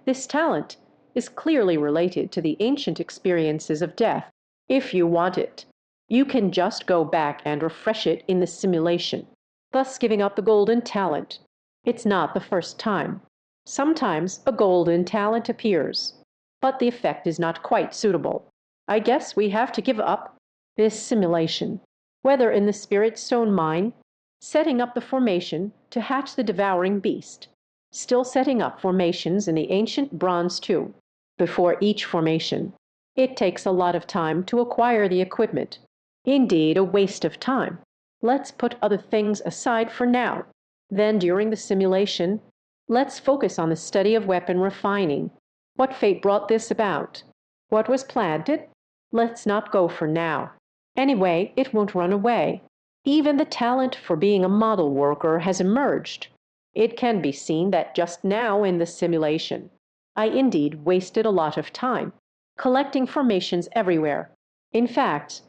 This talent is clearly related to the ancient experiences of death. If you want it, you can just go back and refresh it in the simulation, thus giving up the golden talent. It's not the first time. Sometimes a golden talent appears, but the effect is not quite suitable. I guess we have to give up this simulation, whether in the spirit stone mine, setting up the formation to hatch the devouring beast, still setting up formations in the ancient bronze tomb. Before each formation, it takes a lot of time to acquire the equipment. Indeed, a waste of time. Let's put other things aside for now. Then, during the simulation, let's focus on the study of weapon refining. What fate brought this about? What was planted? Let's not go for now. Anyway, it won't run away. Even the talent for being a model worker has emerged. It can be seen that just now in the simulation, I indeed wasted a lot of time, collecting formations everywhere. In fact,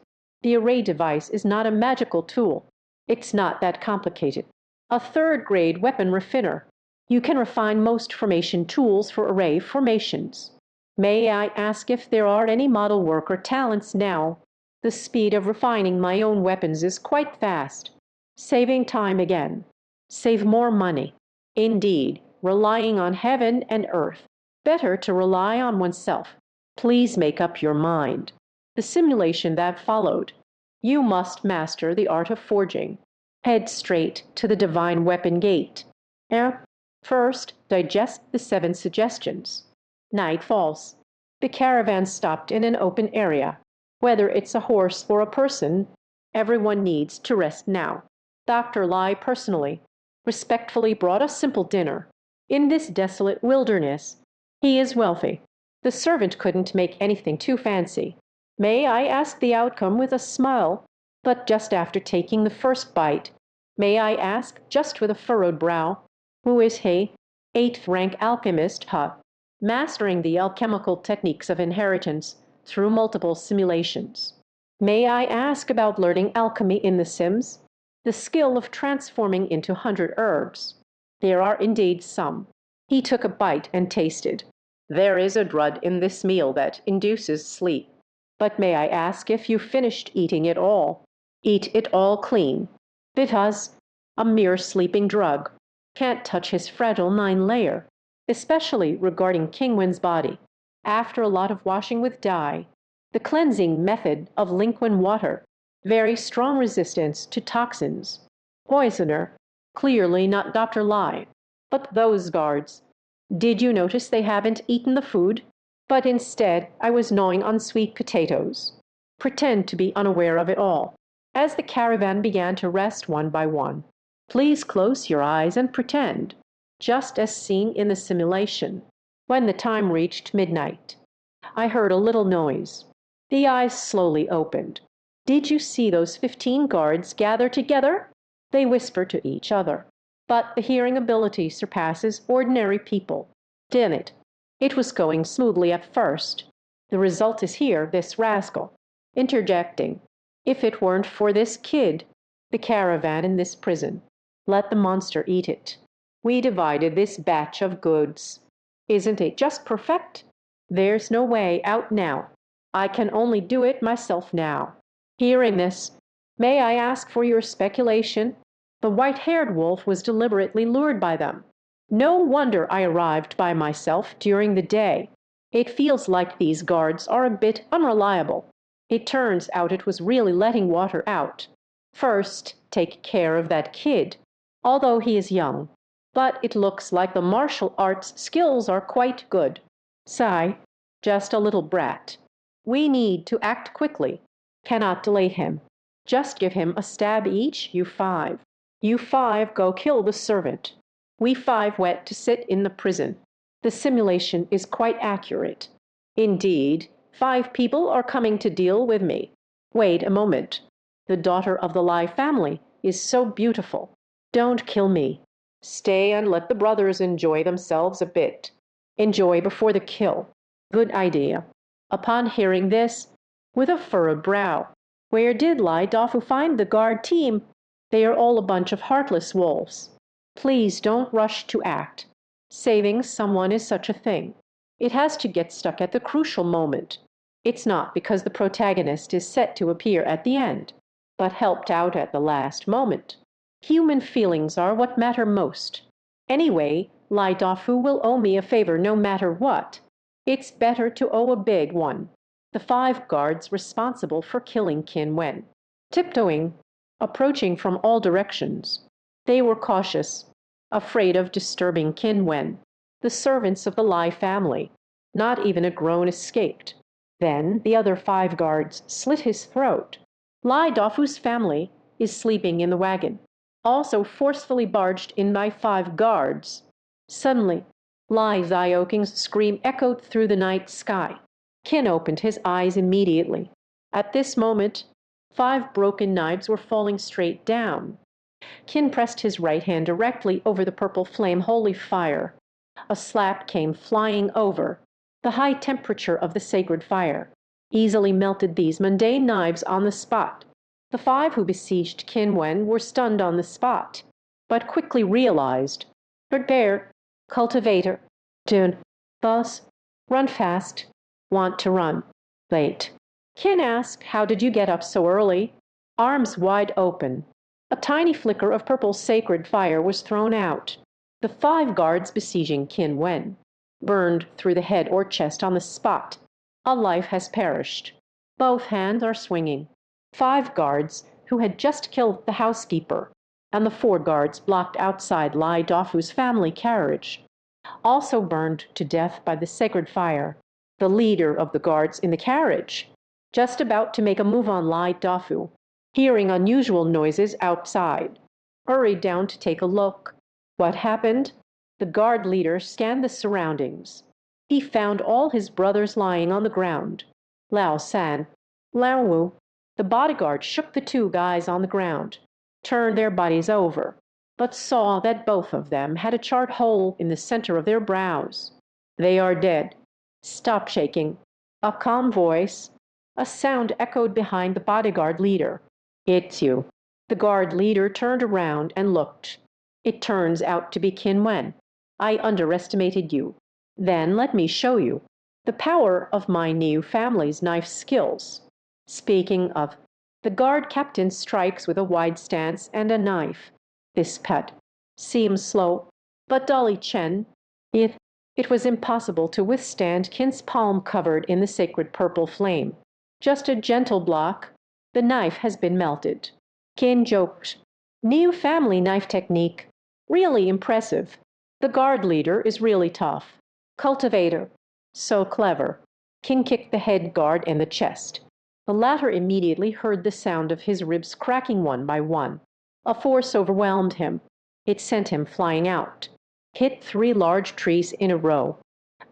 the array device is not a magical tool. It's not that complicated. A third-grade weapon refiner. You can refine most formation tools for array formations. May I ask if there are any model worker talents now? The speed of refining my own weapons is quite fast. Saving time again. Save more money. Indeed, relying on heaven and earth. Better to rely on oneself. Please make up your mind. The simulation that followed. You must master the art of forging. Head straight to the divine weapon gate. First, digest the 7 suggestions. Night falls. The caravan stopped in an open area. Whether it's a horse or a person, everyone needs to rest now. Dr. Lai personally, respectfully brought a simple dinner. In this desolate wilderness, he is wealthy. The servant couldn't make anything too fancy. May I ask the outcome with a smile? But just after taking the first bite, may I ask, just with a furrowed brow, who is he? 8th rank alchemist, mastering the alchemical techniques of inheritance through multiple simulations. May I ask about learning alchemy in the Sims? The skill of transforming into 100 herbs. There are indeed some. He took a bite and tasted. There is a drug in this meal that induces sleep. But may I ask if you finished eating it all? Eat it all clean. Because a mere sleeping drug can't touch his fragile 9-layer, especially regarding Qin Wen's body. After a lot of washing with dye, the cleansing method of Linquin water, very strong resistance to toxins. Poisoner, clearly not Dr. Lai. But those guards, did you notice they haven't eaten the food? But instead, I was gnawing on sweet potatoes. Pretend to be unaware of it all. As the caravan began to rest one by one, please close your eyes and pretend, just as seen in the simulation. When the time reached midnight, I heard a little noise. The eyes slowly opened. Did you see those 15 guards gather together? They whisper to each other. But the hearing ability surpasses ordinary people. Damn it. It was going smoothly at first. The result is here, this rascal, interjecting. If it weren't for this kid, the caravan in this prison, let the monster eat it. We divided this batch of goods. Isn't it just perfect? There's no way out now. I can only do it myself now. Hearing this, may I ask for your speculation? The white-haired wolf was deliberately lured by them. No wonder I arrived by myself during the day. It feels like these guards are a bit unreliable. It turns out it was really letting water out. First, take care of that kid, although he is young. But it looks like the martial arts skills are quite good. Sigh, just a little brat. We need to act quickly. Cannot delay him. Just give him a stab each, you 5. You 5 go kill the servant. We 5 went to sit in the prison. The simulation is quite accurate. Indeed, 5 people are coming to deal with me. Wait a moment. The daughter of the Lai family is so beautiful. Don't kill me. Stay and let the brothers enjoy themselves a bit. Enjoy before the kill. Good idea. Upon hearing this, with a furrowed brow, where did Lai Dafu find the guard team? They are all a bunch of heartless wolves. Please don't rush to act. Saving someone is such a thing. It has to get stuck at the crucial moment. It's not because the protagonist is set to appear at the end, but helped out at the last moment. Human feelings are what matter most. Anyway, Lai Dafu will owe me a favor no matter what. It's better to owe a big one. The 5 guards responsible for killing Qin Wen. Tiptoeing, approaching from all directions. They were cautious, afraid of disturbing Qin Wen, the servants of the Lai family. Not even a groan escaped. Then the other 5 guards slit his throat. Lai Dafu's family is sleeping in the wagon, also forcefully barged in by 5 guards. Suddenly, Lai Xiaoking's scream echoed through the night sky. Qin opened his eyes immediately. At this moment, 5 broken knives were falling straight down. Qin pressed his right hand directly over the purple flame holy fire. A slap came flying over. The high temperature of the sacred fire easily melted these mundane knives on the spot. The 5 who besieged Qin Wen were stunned on the spot, but quickly realized. Prepare, cultivator, tune, thus, run fast, want to run, late. Qin asked, how did you get up so early? Arms wide open. A tiny flicker of purple sacred fire was thrown out. The 5 guards besieging Qin Wen burned through the head or chest on the spot. A life has perished. Both hands are swinging. 5 guards who had just killed the housekeeper, and the 4 guards blocked outside Lai Dafu's family carriage, also burned to death by the sacred fire. The leader of the guards in the carriage, just about to make a move on Lai Dafu, hearing unusual noises outside, hurried down to take a look. What happened? The guard leader scanned the surroundings. He found all his brothers lying on the ground. Lao San, Lao Wu, the bodyguard shook the 2 guys on the ground, turned their bodies over, but saw that both of them had a charred hole in the center of their brows. They are dead. Stop shaking. A calm voice. A sound echoed behind the bodyguard leader. It's you. The guard leader turned around and looked. It turns out to be Qin Wen. I underestimated you. Then let me show you the power of my new family's knife skills. Speaking of, the guard captain strikes with a wide stance and a knife. This pet seems slow, but Dolly Chen, it was impossible to withstand Qin's palm covered in the sacred purple flame. Just a gentle block. The knife has been melted. Qin joked. New family knife technique. Really impressive. The guard leader is really tough. Cultivator. So clever. Qin kicked the head guard in the chest. The latter immediately heard the sound of his ribs cracking one by one. A force overwhelmed him. It sent him flying out. Hit 3 large trees in a row.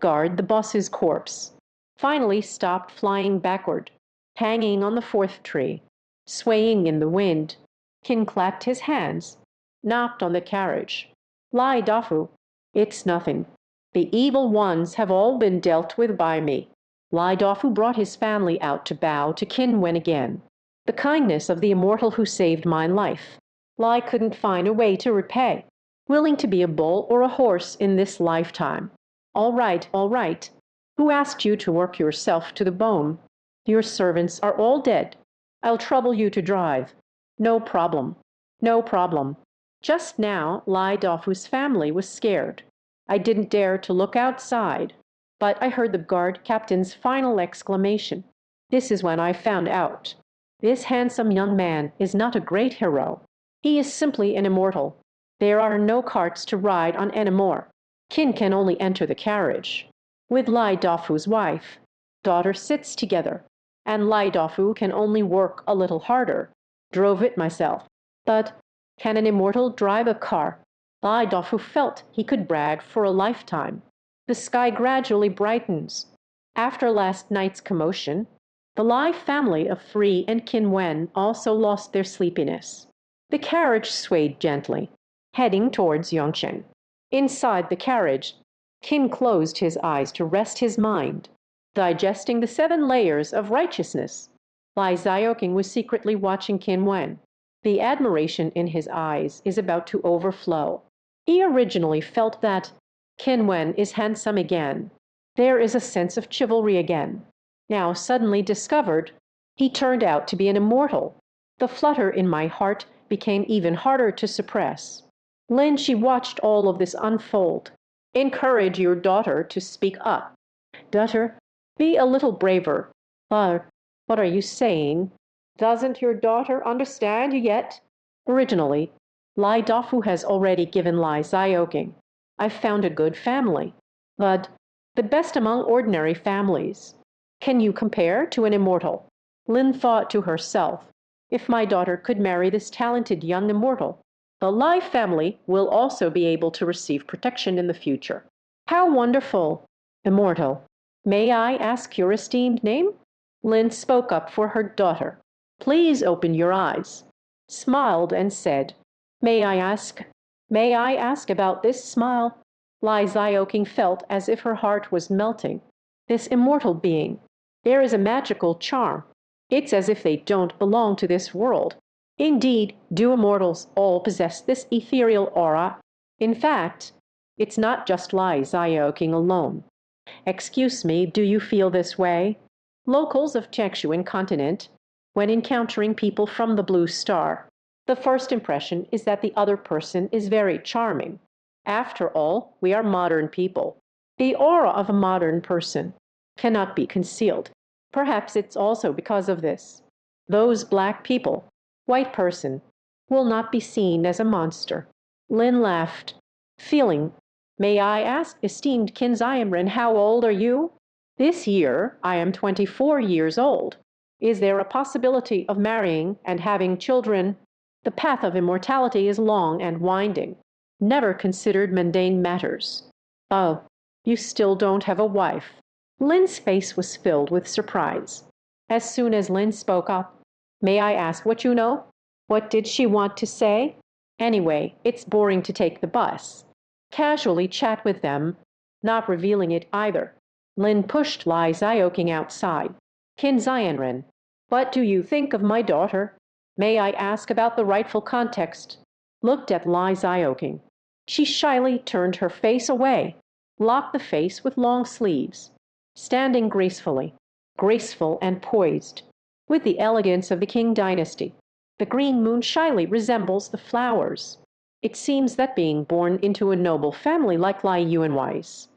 Guard the boss's corpse. Finally stopped flying backward, hanging on the fourth tree, swaying in the wind. Qin clapped his hands, knocked on the carriage. Lai Dafu, it's nothing. The evil ones have all been dealt with by me. Lai Dafu brought his family out to bow to Qin Wen again. The kindness of the immortal who saved my life. Lai couldn't find a way to repay. Willing to be a bull or a horse in this lifetime. All right, all right. Who asked you to work yourself to the bone? Your servants are all dead. I'll trouble you to drive. No problem. No problem. Just now, Lai Dafu's family was scared. I didn't dare to look outside, but I heard the guard captain's final exclamation. This is when I found out. This handsome young man is not a great hero. He is simply an immortal. There are no carts to ride on anymore. Qin can only enter the carriage. With Lai Dafu's wife, daughter sits together, and Lai Dafu can only work a little harder. Drove it myself. But can an immortal drive a car? Lai Dafu felt he could brag for a lifetime. The sky gradually brightens. After last night's commotion, the Lai family of Free and Qin Wen also lost their sleepiness. The carriage swayed gently, heading towards Yongchen. Inside the carriage, Qin closed his eyes to rest his mind, digesting the 7 layers of righteousness. Lai Zioking was secretly watching Qin Wen. The admiration in his eyes is about to overflow. He originally felt that Qin Wen is handsome again. There is a sense of chivalry again. Now suddenly discovered, he turned out to be an immortal. The flutter in my heart became even harder to suppress. Lin, she watched all of this unfold. Encourage your daughter to speak up. Daughter, be a little braver. What are you saying? Doesn't your daughter understand yet? Originally, Lai Dafu has already given Lai Zioking. I've found a good family, but the best among ordinary families. Can you compare to an immortal? Lin thought to herself, if my daughter could marry this talented young immortal, the Lai family will also be able to receive protection in the future. How wonderful! Immortal. May I ask your esteemed name? Lin spoke up for her daughter. Please open your eyes. Smiled and said, May I ask about this smile? Lai Zioking felt as if her heart was melting. This immortal being. There is a magical charm. It's as if they don't belong to this world. Indeed, do immortals all possess this ethereal aura? In fact, it's not just Lai Zioking alone. Excuse me, do you feel this way? Locals of Chengxuan continent, when encountering people from the Blue Star, the first impression is that the other person is very charming. After all, we are modern people. The aura of a modern person cannot be concealed. Perhaps it's also because of this. Those black people, white person, will not be seen as a monster. Lin laughed, feeling, May I ask, esteemed Qin Ziamren, how old are you? This year, I am 24 years old. Is there a possibility of marrying and having children? The path of immortality is long and winding. Never considered mundane matters. Oh, you still don't have a wife. Lin's face was filled with surprise. As soon as Lin spoke up, May I ask what you know? What did she want to say? Anyway, it's boring to take the bus. Casually chat with them, not revealing it either. Lin pushed Lai Zioking outside. Qin Zianren, what do you think of my daughter? May I ask about the rightful context? Looked at Lai Zioking. She shyly turned her face away, locked the face with long sleeves, standing gracefully, graceful and poised, with the elegance of the Qing dynasty. The green moon shyly resembles the flowers. It seems that being born into a noble family like Lai Yuanwei's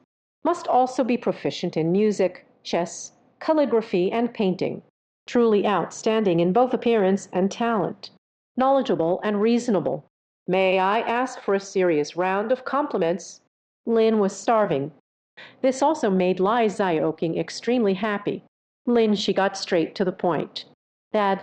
must also be proficient in music, chess, calligraphy, and painting, truly outstanding in both appearance and talent, knowledgeable and reasonable. May I ask for a serious round of compliments? Lin was starving. This also made Lai Zioking extremely happy. Lin, she got straight to the point. Dad,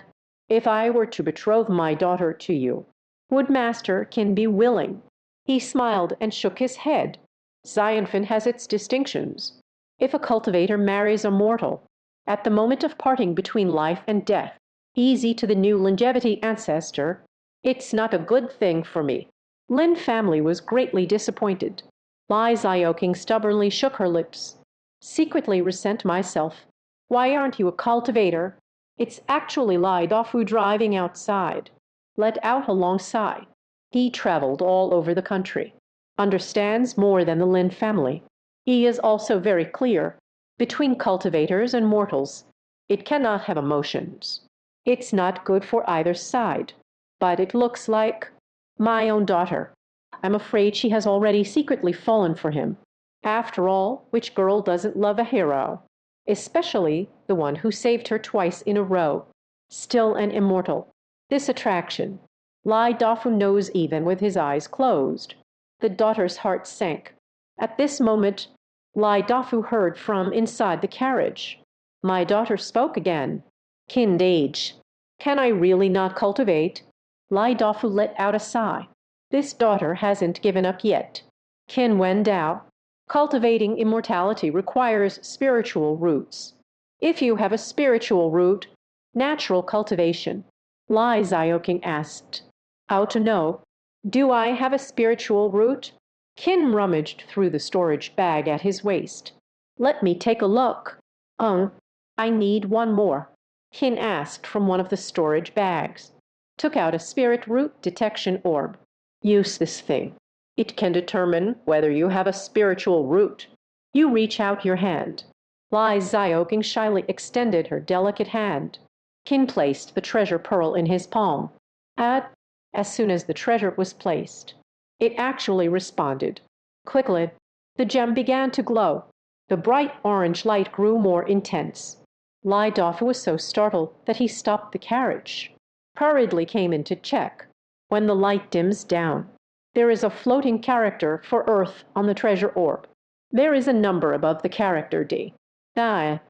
if I were to betroth my daughter to you, would Master Qin be willing? He smiled and shook his head. Zionfen has its distinctions. If a cultivator marries a mortal, at the moment of parting between life and death, easy to the new longevity ancestor, it's not a good thing for me. Lin family was greatly disappointed. Lai Zioking stubbornly shook her lips. Secretly resent myself. Why aren't you a cultivator? It's actually Lai Dafu driving outside. Let out a long sigh. He traveled all over the country. Understands more than the Lin family. He is also very clear. Between cultivators and mortals, it cannot have emotions. It's not good for either side. But it looks like my own daughter. I'm afraid she has already secretly fallen for him. After all, which girl doesn't love a hero? Especially the one who saved her twice in a row. Still an immortal. This attraction. Lai Dafu knows even with his eyes closed. The daughter's heart sank. At this moment, Lai Dafu heard from inside the carriage. My daughter spoke again. Qin age. Can I really not cultivate? Lai Dafu let out a sigh. This daughter hasn't given up yet. Qin Wen Dao. Cultivating immortality requires spiritual roots. If you have a spiritual root, natural cultivation. Lai Zioking asked. How to know? Do I have a spiritual root? Qin rummaged through the storage bag at his waist. Let me take a look. I need one more. Qin asked from one of the storage bags. Took out a spirit root detection orb. Use this thing. It can determine whether you have a spiritual root. You reach out your hand. Lai Zioking shyly extended her delicate hand. Qin placed the treasure pearl in his palm. As soon as the treasure was placed, it actually responded. Quickly, the gem began to glow. The bright orange light grew more intense. Lai Dafu was so startled that he stopped the carriage. Hurriedly came in to check. When the light dims down, there is a floating character for Earth on the treasure orb. There is a number above the character D. 9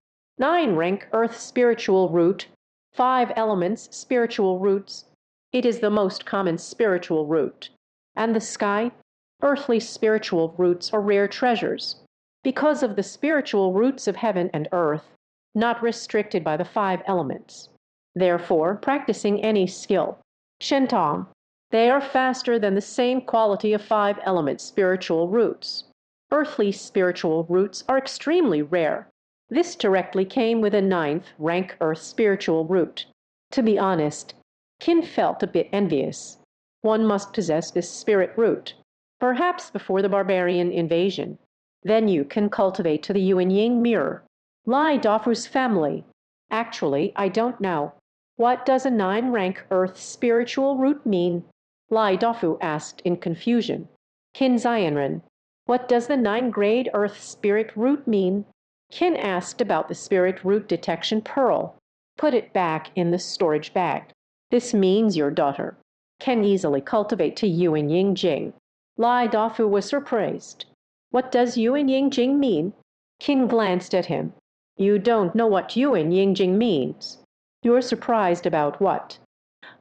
rank Earth spiritual root, 5 elements spiritual roots. It is the most common spiritual root. And the sky, earthly spiritual roots are rare treasures. Because of the spiritual roots of heaven and earth, not restricted by the 5 elements. Therefore, practicing any skill, Shentong, they are faster than the same quality of 5 element spiritual roots. Earthly spiritual roots are extremely rare. This directly came with a 9th rank Earth spiritual root. To be honest, Qin felt a bit envious. One must possess this spirit root, perhaps before the barbarian invasion. Then you can cultivate to the yin yang mirror. Lai Dafu's family. Actually, I don't know. What does a 9 rank Earth spiritual root mean? Lai Dafu asked in confusion. Qin Zianren. What does the 9 grade Earth spirit root mean? Qin asked about the spirit root detection pearl. Put it back in the storage bag. This means your daughter can easily cultivate to Yuan Ying Jing. Lai Dafu was surprised. What does Yuan Ying Jing mean? Qin glanced at him. You don't know what Yuan Ying Jing means. You're surprised about what?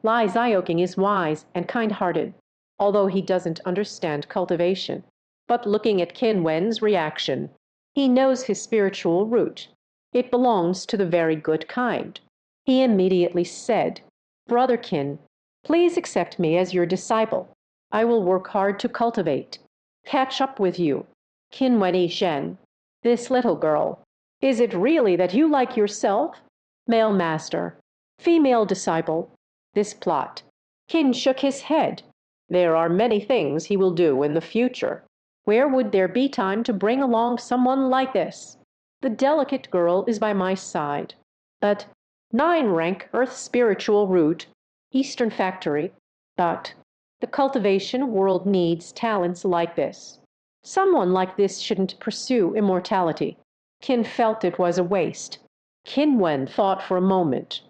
Lai Zioking is wise and kind-hearted, although he doesn't understand cultivation. But looking at Qin Wen's reaction, he knows his spiritual root. It belongs to the very good kind. He immediately said, Brother Qin, please accept me as your disciple. I will work hard to cultivate. Catch up with you. Qin Wen Shen. This little girl. Is it really that you like yourself? Male master. Female disciple. This plot. Qin shook his head. There are many things he will do in the future. Where would there be time to bring along someone like this? The delicate girl is by my side. But 9 rank Earth spiritual root, Eastern factory. But the cultivation world needs talents like this. Someone like this shouldn't pursue immortality. Qin felt it was a waste. Qin Wen thought for a moment.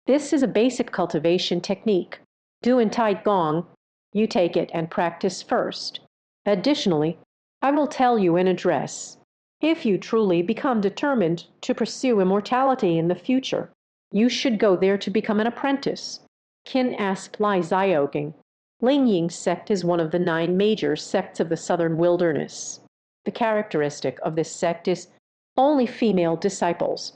This is a basic cultivation technique. Du and Tai Gong, you take it and practice first. Additionally, I will tell you an address. If you truly become determined to pursue immortality in the future, you should go there to become an apprentice. Qin asked Lai Zioking. Lingying sect is one of the 9 major sects of the southern wilderness. The characteristic of this sect is only female disciples.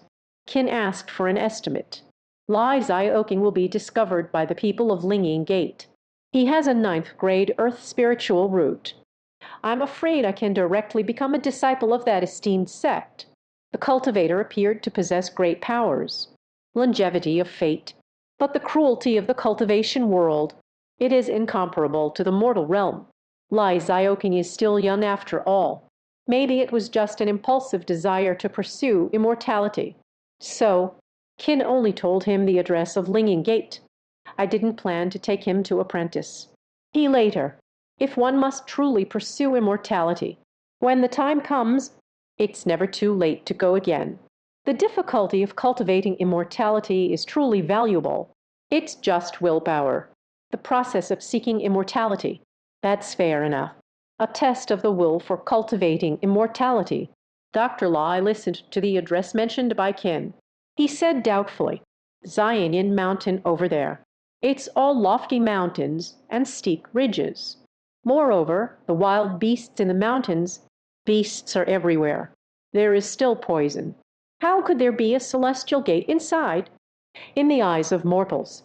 Qin asked for an estimate. Lai Zioking will be discovered by the people of Linging Gate. He has a ninth grade earth spiritual root. I'm afraid I can directly become a disciple of that esteemed sect. The cultivator appeared to possess great powers, longevity of fate, but the cruelty of the cultivation world, it is incomparable to the mortal realm. Lai Zioking is still young after all. Maybe it was just an impulsive desire to pursue immortality. So, Qin only told him the address of Linging Gate. I didn't plan to take him to apprentice. He later, if one must truly pursue immortality, when the time comes, it's never too late to go again. The difficulty of cultivating immortality is truly valuable. It's just willpower. The process of seeking immortality, that's fair enough. A test of the will for cultivating immortality. Dr. Lai listened to the address mentioned by Qin. He said doubtfully, Xianyin Mountain over there. It's all lofty mountains and steep ridges. Moreover, the wild beasts in the mountains, beasts are everywhere. There is still poison. How could there be a celestial gate inside? In the eyes of mortals,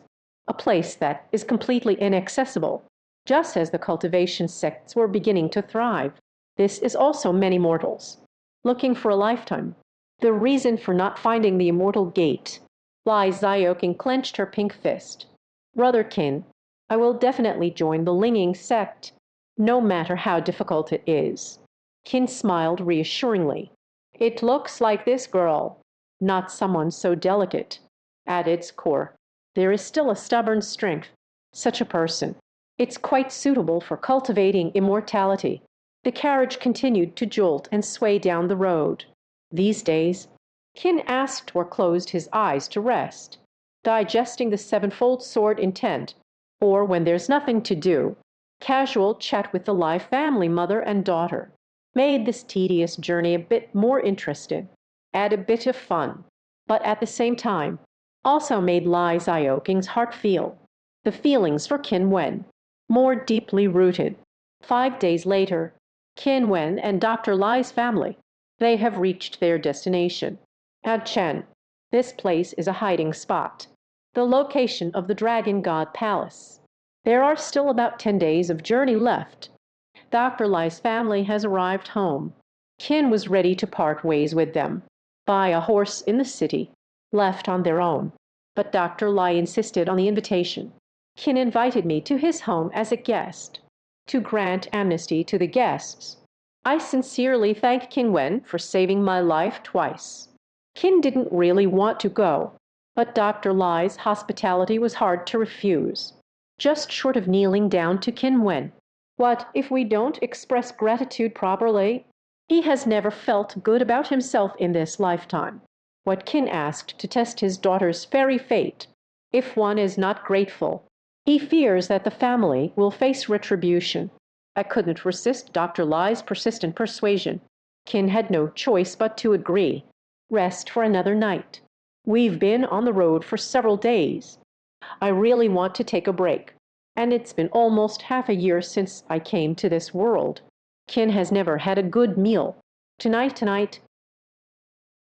a place that is completely inaccessible, just as the cultivation sects were beginning to thrive. This is also many mortals, looking for a lifetime. The reason for not finding the immortal gate. Lai Zioking clenched her pink fist. Brother Qin, I will definitely join the Linging sect, no matter how difficult it is. Qin smiled reassuringly. It looks like this girl, not someone so delicate. At its core, there is still a stubborn strength. Such a person. It's quite suitable for cultivating immortality. The carriage continued to jolt and sway down the road. These days, Qin asked or closed his eyes to rest, digesting the sevenfold sword intent, or when there's nothing to do, casual chat with the Lai family mother and daughter, made this tedious journey a bit more interesting, add a bit of fun, but at the same time, also made Lai Zioking's heart feel, the feelings for Qin Wen, more deeply rooted. 5 days later, Qin Wen and Dr. Lai's family, they have reached their destination. At Chen, this place is a hiding spot, the location of the Dragon God Palace. There are still about 10 days of journey left. Dr. Lai's family has arrived home. Qin was ready to part ways with them, buy a horse in the city, left on their own. But Dr. Lai insisted on the invitation. Qin invited me to his home as a guest, to grant amnesty to the guests. I sincerely thank Qin Wen for saving my life twice. Qin didn't really want to go, but Dr. Lai's hospitality was hard to refuse. Just short of kneeling down to Qin Wen. What if we don't express gratitude properly? He has never felt good about himself in this lifetime. What Qin asked to test his daughter's fairy fate. If one is not grateful, he fears that the family will face retribution. I couldn't resist Dr. Lai's persistent persuasion. Qin had no choice but to agree. Rest for another night. We've been on the road for several days. I really want to take a break. And it's been almost half a year since I came to this world. Qin has never had a good meal. Tonight,